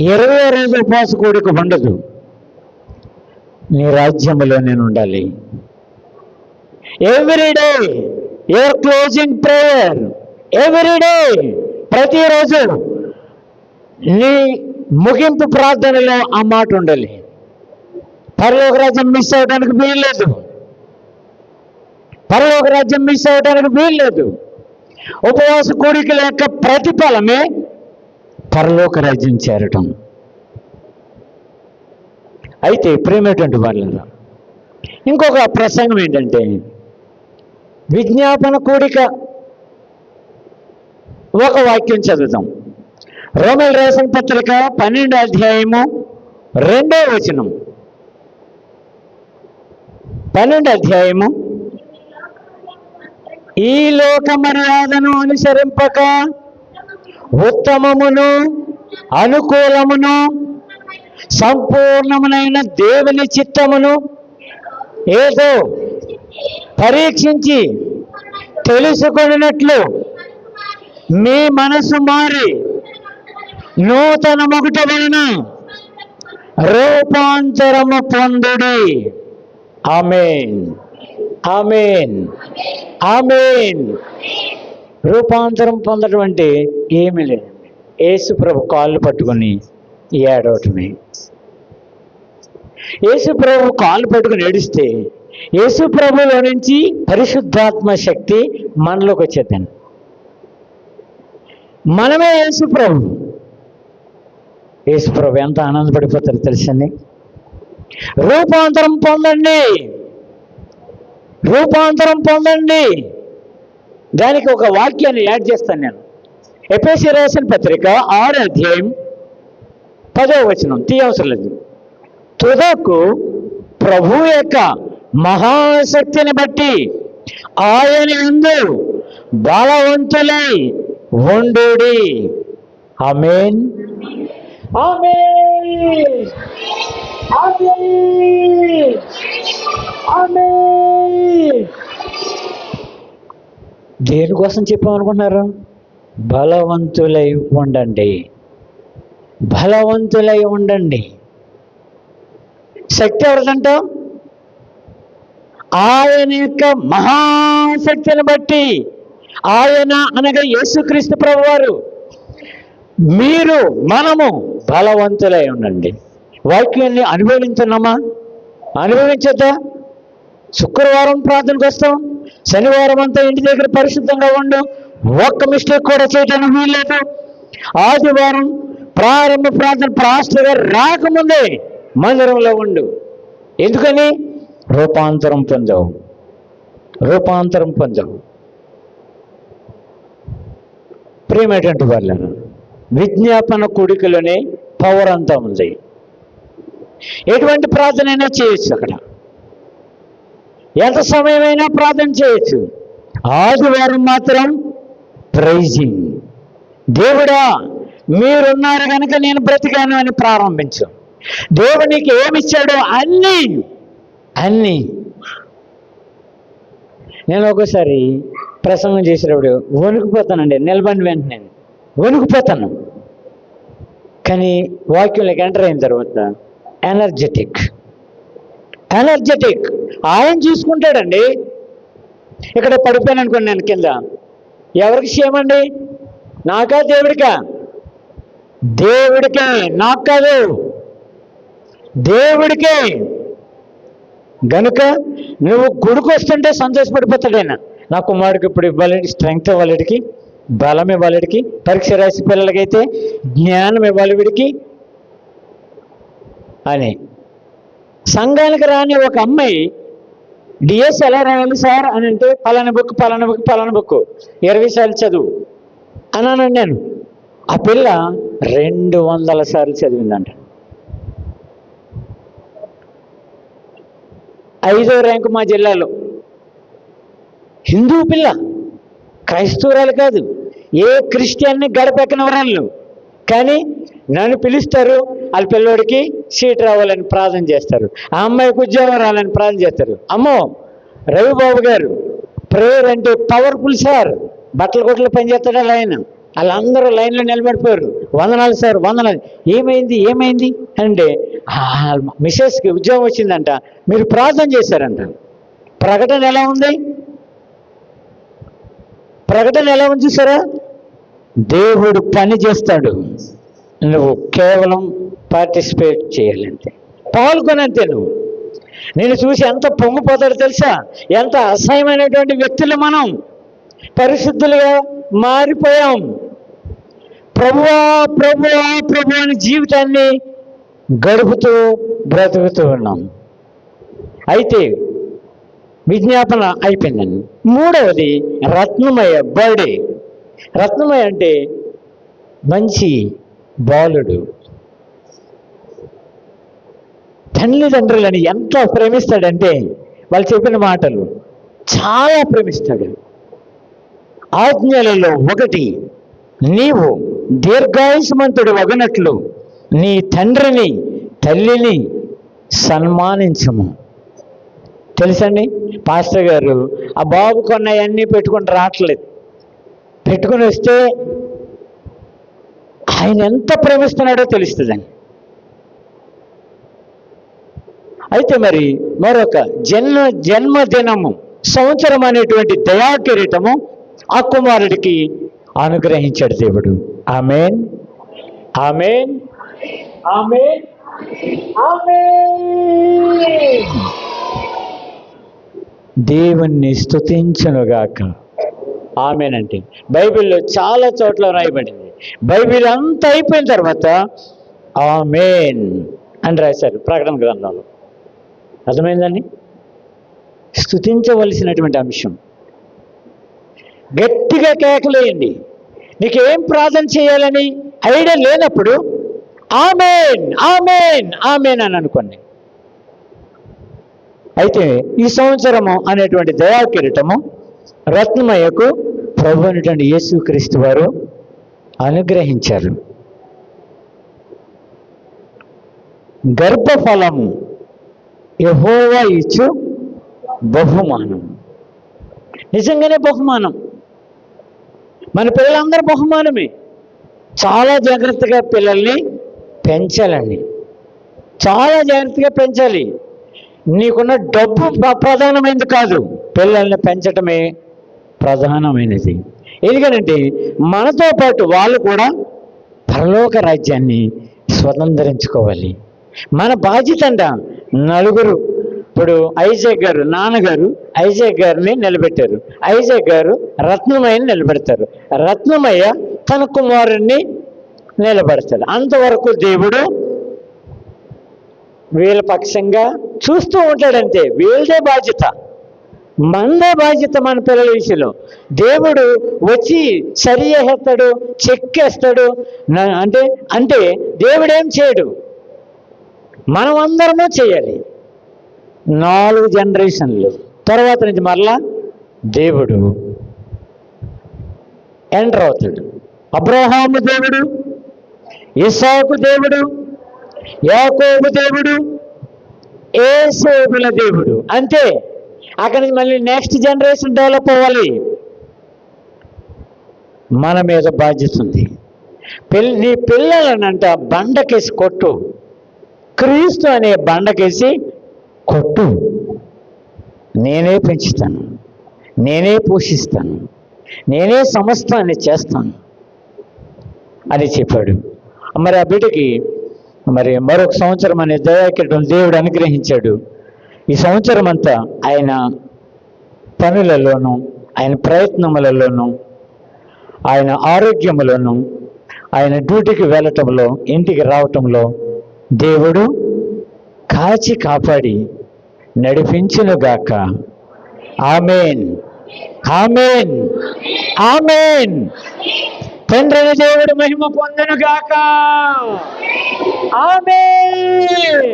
20వ రోజు ఉపవాస కూడిక ఉండదు. నీ రాజ్యంలో నేను ఉండాలి. Everyday your closing prayer, everyday, ప్రతిరోజు నీ ముగింపు ప్రార్థనలో ఆ మాట ఉండాలి. పరలోక రాజ్యం మిస్ అవడానికి వీల్లేదు, పరలోక రాజ్యం మిస్ అవడానికి వీల్లేదు. ఉపవాస కోరికల యొక్క ప్రతిఫలమే పరలోక రాజ్యం చేరటం. అయితే ప్రేమేటువంటి వాళ్ళలో ఇంకొక ప్రసంగం ఏంటంటే, విజ్ఞాపన కూడిక ఒక వాక్యం చదువుతాం. రోమీయులకు రాసిన పత్రిక 12వ అధ్యాయము 2వ వచనం. 12వ అధ్యాయము, ఈ లోక మర్యాదను అనుసరింపక ఉత్తమమును అనుకూలమును సంపూర్ణమైన దేవుని చిత్తమును ఏదో పరీక్షించి తెలుసుకొనినట్లు మీ మనసు మారి నూతన మొగుట వలన రూపాంతరము పొందుడి. ఆమేన్, ఆమేన్, ఆమేన్. రూపాంతరం పొందడం అంటే ఏమీ లేదు, యేసు ప్రభు కాళ్ళు పట్టుకొని ఏడవటమే. యేసు ప్రభు కాళ్ళు పట్టుకుని ఏడిస్తే యేసు ప్రభులో నుంచి పరిశుద్ధాత్మ శక్తి మనలోకి వచ్చేద్దాను. మనమే యేసు ప్రభు. యేసు ప్రభు ఎంత ఆనందపడిపోతారో తెలుసండి. రూపాంతరం పొందండి, రూపాంతరం పొందండి. దానికి ఒక వాక్యాన్ని యాడ్ చేస్తాను నేను. ఎఫెసీయులకు రాసిన పత్రిక 6వ అధ్యాయం 10వ వచనం తీయవసరం లేదు. తుదకు ప్రభు యొక్క మహాశక్తిని బట్టి ఆయన యందు బలవంతులై ఉండుడి. ఆమేన్, ఆమేన్, ఆమేన్, ఆమేన్. దేనికోసం చెప్పామనుకుంటున్నారు? బలవంతులై ఉండండి, బలవంతులై ఉండండి. శక్తి ఎవరిదంట? ఆయన యొక్క మహాశక్తిని బట్టి, ఆయన అనగా యేసుక్రీస్తు ప్రభువారు, మీరు మనము బలవంతులై ఉండండి. వాక్యాన్ని అనుభవించున్నామా? అనుభవించద్దా? శుక్రవారం ప్రార్థనకు వస్తాం, శనివారం అంతా ఇంటి దగ్గర పరిశుద్ధంగా ఉండు, ఒక్క మిస్టేక్ కూడా చేయడానికి వీల్లేదు. ఆదివారం ప్రారంభ ప్రార్థన పాస్టర్ గారు రాకముందే మందిరంలో ఉండు. ఎందుకని? రూపాంతరం పొందావు, రూపాంతరం పొందావు. ప్రియమైనటువంటి వాళ్ళను, విజ్ఞాపన కూడికలోనే పవర్ అంతా ఉంది. ఎటువంటి ప్రార్థన అయినా చేయొచ్చు, అక్కడ ఎంత సమయమైనా ప్రార్థన చేయొచ్చు. ఆదివారం మాత్రం ప్రైజింగ్. దేవుడా మీరున్నారు కనుక నేను బ్రతికాను అని ప్రారంభించు. దేవునికి ఏమిచ్చాడో అన్నీ అన్నీ. నేను ఒకసారి ప్రసంగం చేసేటప్పుడు వణుకుపోతానండి, నిలబడిన వెంటనే వణుకుపోతాను. కానీ వాక్యంలోకి ఎంటర్ అయిన తర్వాత ఎనర్జెటిక్, ఎనర్జెటిక్. ఆయన చూసుకుంటాడండి. ఇక్కడ పడిపోయాను అనుకోండి నేను కింద, ఎవరికి క్షేమండి? నాకా దేవుడికా? దేవుడికే, నాకు కాదు, దేవుడికే. గనుక నువ్వు గుడికి వస్తుంటే సంతోషపడిపోతాడైనా. నా కుమారుడికి ఇప్పుడు ఇవ్వాలి, స్ట్రెంగ్త్ ఇవ్వాలి, వీడికి బలం ఇవ్వాలి, వీడికి పరీక్ష రాసి పిల్లలకైతే జ్ఞానం ఇవ్వాలి వీడికి అని. సంఘానికి రాని ఒక అమ్మాయి డిఎస్ ఎలా రాయాలి సార్ అని అంటే, పలానా బుక్ పలానా బుక్ పలానా బుక్ 20 సార్లు చదువు అన్నానండి నేను. ఆ పిల్ల 200 సార్లు చదివిందంట. 5వ ర్యాంకు మా జిల్లాలో. హిందూ పిల్ల, క్రైస్తవురాలు కాదు, ఏ క్రిస్టియన్ని గడపెక్కని వరాళ్ళు. కానీ నన్ను పిలుస్తారు, వాళ్ళ పిల్లోడికి సీట్ రావాలని ప్రార్థన చేస్తారు, ఆ అమ్మాయికి ఉద్యోగం రావాలని ప్రార్థన చేస్తారు. అమ్మో రవిబాబు గారు ప్రేయర్ అంటే పవర్ఫుల్ సార్. బట్టల కొట్లు పనిచేస్తాడు ఆయన. వాళ్ళందరూ లైన్లో నిలబడిపోయారు. వందనాలు సార్, వందనాలు. ఏమైంది ఏమైంది అంటే, మిస్సెస్కి ఉద్యోగం వచ్చిందంట, మీరు ప్రార్థన చేశారంట. ప్రకటన ఎలా ఉంది? ప్రకటన ఎలా ఉంది చూసారా? దేవుడు పని చేస్తాడు, నువ్వు కేవలం పార్టిసిపేట్ చేయాలంటే, పాల్గొనంతే. నువ్వు నేను చూసి ఎంత పొంగిపోతాడో తెలుసా? ఎంత అసహ్యమైనటువంటి వ్యక్తులు మనం పరిశుద్ధులుగా మారిపోయాం. ప్రభువా ప్రభువా ప్రభు అని జీవితాన్ని గడుపుతూ బ్రతుకుతూ ఉన్నాం. అయితే విజ్ఞాపన అయిపోయిందండి. 3వది రత్నమయ బర్త్డే. రత్నమయ అంటే మంచి బాలుడు. తల్లిదండ్రులని ఎంత ప్రేమిస్తాడంటే, వాళ్ళు చెప్పిన మాటలు చాలా ప్రేమిస్తాడు. ఆజ్ఞలలో ఒకటి, నీవు దీర్ఘాయుష్మంతుడు అగునట్లు నీ తండ్రిని తల్లిని సన్మానించము. తెలుసండి, పాస్టర్ గారు ఆ బాబు కొన్నవన్నీ పెట్టుకుని రావట్లేదు. పెట్టుకుని వస్తే ఆయన ఎంత ప్రేమిస్తున్నాడో తెలుస్తుందండి. అయితే మరి మరొక జన్మదినము, సంవత్సరం అనేటువంటి దయా కిరీటము ఆ కుమారుడికి అనుగ్రహించాడు దేవుడు. ఆమేన్, ఆమేన్, ఆమేన్, ఆమేన్. దేవుణ్ణి స్తుతించునుగాక. ఆమేన్ అంటే బైబిల్లో చాలా చోట్ల రాయబడింది. బైబిల్ అంతా అయిపోయిన తర్వాత ఆమేన్ అని రాశారు ప్రకటన గ్రంథంలో. అర్థమైందండి? స్తుతించవలసినటువంటి అంశం. గట్టిగా కేకలేయండి. నీకేం ప్రార్థన చేయాలని ఐడియా లేనప్పుడు ఆమేన్, ఆమేన్, ఆమేన్ అని అనుకోండి. అయితే ఈ సంవత్సరము అనేటువంటి దయా కిరీటము రత్నమయ్యకు ప్రభు అనేటువంటి యేసుక్రీస్తు వారు అనుగ్రహించారు. గర్భఫలము యెహోవా ఇచ్చు బహుమానం. నిజంగానే బహుమానం. మన పిల్లలందరూ బహుమానమే. చాలా జాగ్రత్తగా పిల్లల్ని పెంచాలండి. చాలా జాగ్రత్తగా పెంచాలి. నీకున్న డబ్బు ప్రధానమైనది కాదు, పిల్లల్ని పెంచటమే ప్రధానమైనది. ఎందుకంటే మనతో పాటు వాళ్ళు కూడా పరలోక రాజ్యాన్ని స్వతంత్రించుకోవాలి. మన బాధ్యత అంట. నలుగురు, ఇప్పుడు ఐజాక్ గారు నాన్నగారు ఐజాక్ గారిని నిలబెట్టారు. ఐజాక్ గారు రత్నమయ్యని నిలబెడతారు. రత్నమయ్య తన కుమారుణ్ణి నిలబెడతాడు. అంతవరకు దేవుడు వీళ్ళ పక్షంగా చూస్తూ ఉంటాడంతే. వీళ్ళదే బాధ్యత, మనదే బాధ్యత. మన పిల్లల విషయంలో దేవుడు వచ్చి సరి చేస్తాడు, చెక్కేస్తాడు అంటే అంటే దేవుడేం చేయడు, మనం అందరము చేయాలి. 4 జనరేషన్లు తర్వాత నుంచి మరలా దేవుడు ఎంటర్ అవుతాడు. అబ్రహాము దేవుడు, ఇస్సాకు దేవుడు, యాకోబు దేవుడు, యేసేపుల దేవుడు. అంతే. అక్కడి నుంచి మళ్ళీ నెక్స్ట్ జనరేషన్ డెవలప్ అవ్వాలి. మన మీద బాధ్యత ఉంది. నీ పిల్లలనంట బండకేసి కొట్టు, క్రీస్తు అనే బండకేసి కొట్టు. నేనే పెంచుతాను, నేనే పోషిస్తాను, నేనే సమస్తాన్ని చేస్తాను అని చెప్పాడు. మరి ఆ బిడ్డకి మరి మరొక సంవత్సరం అనే దయాకిరీటం దేవుడు అనుగ్రహించాడు. ఈ సంవత్సరం అంతా ఆయన పనులలోనూ, ఆయన ప్రయత్నములలోనూ, ఆయన ఆరోగ్యములోనూ, ఆయన డ్యూటీకి వెళ్ళటంలో, ఇంటికి రావటంలో దేవుడు కాచి కాపాడి నడిపించునుగాక. ఆమేన్, ఆమేన్, ఆమేన్. తండ్రి దేవుడు మహిమ పొందునుగాక. ఆమేన్,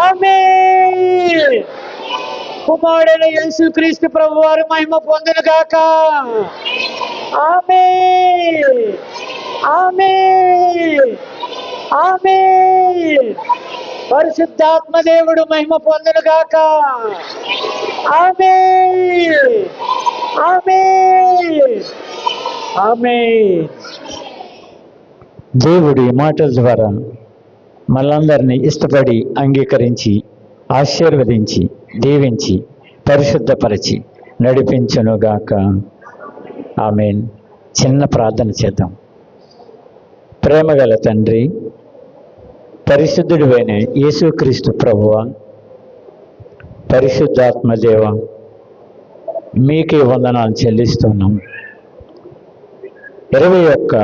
ఆమేన్. కుమారుడైన యేసుక్రీస్తు ప్రభువారు మహిమ పొందునుగాక. ఆమేన్, ఆమేన్, ఆమేన్. పరిశుద్ధాత్మ దేవుడు మహిమ పొందునుగాక. ఆమేన్, ఆమేన్, ఆమేన్. దేవుడి మాటల ద్వారా మనందరినీ ఇష్టపడి, అంగీకరించి, ఆశీర్వదించి, దీవించి, పరిశుద్ధపరిచి నడిపించునుగాక. ఆమేన్. చిన్న ప్రార్థన చేద్దాం. ప్రేమగల తండ్రి, పరిశుద్ధుడైన యేసుక్రీస్తు ప్రభువా, పరిశుద్ధాత్మదేవ, మీకే వందనాలు చెల్లిస్తున్నాం. 21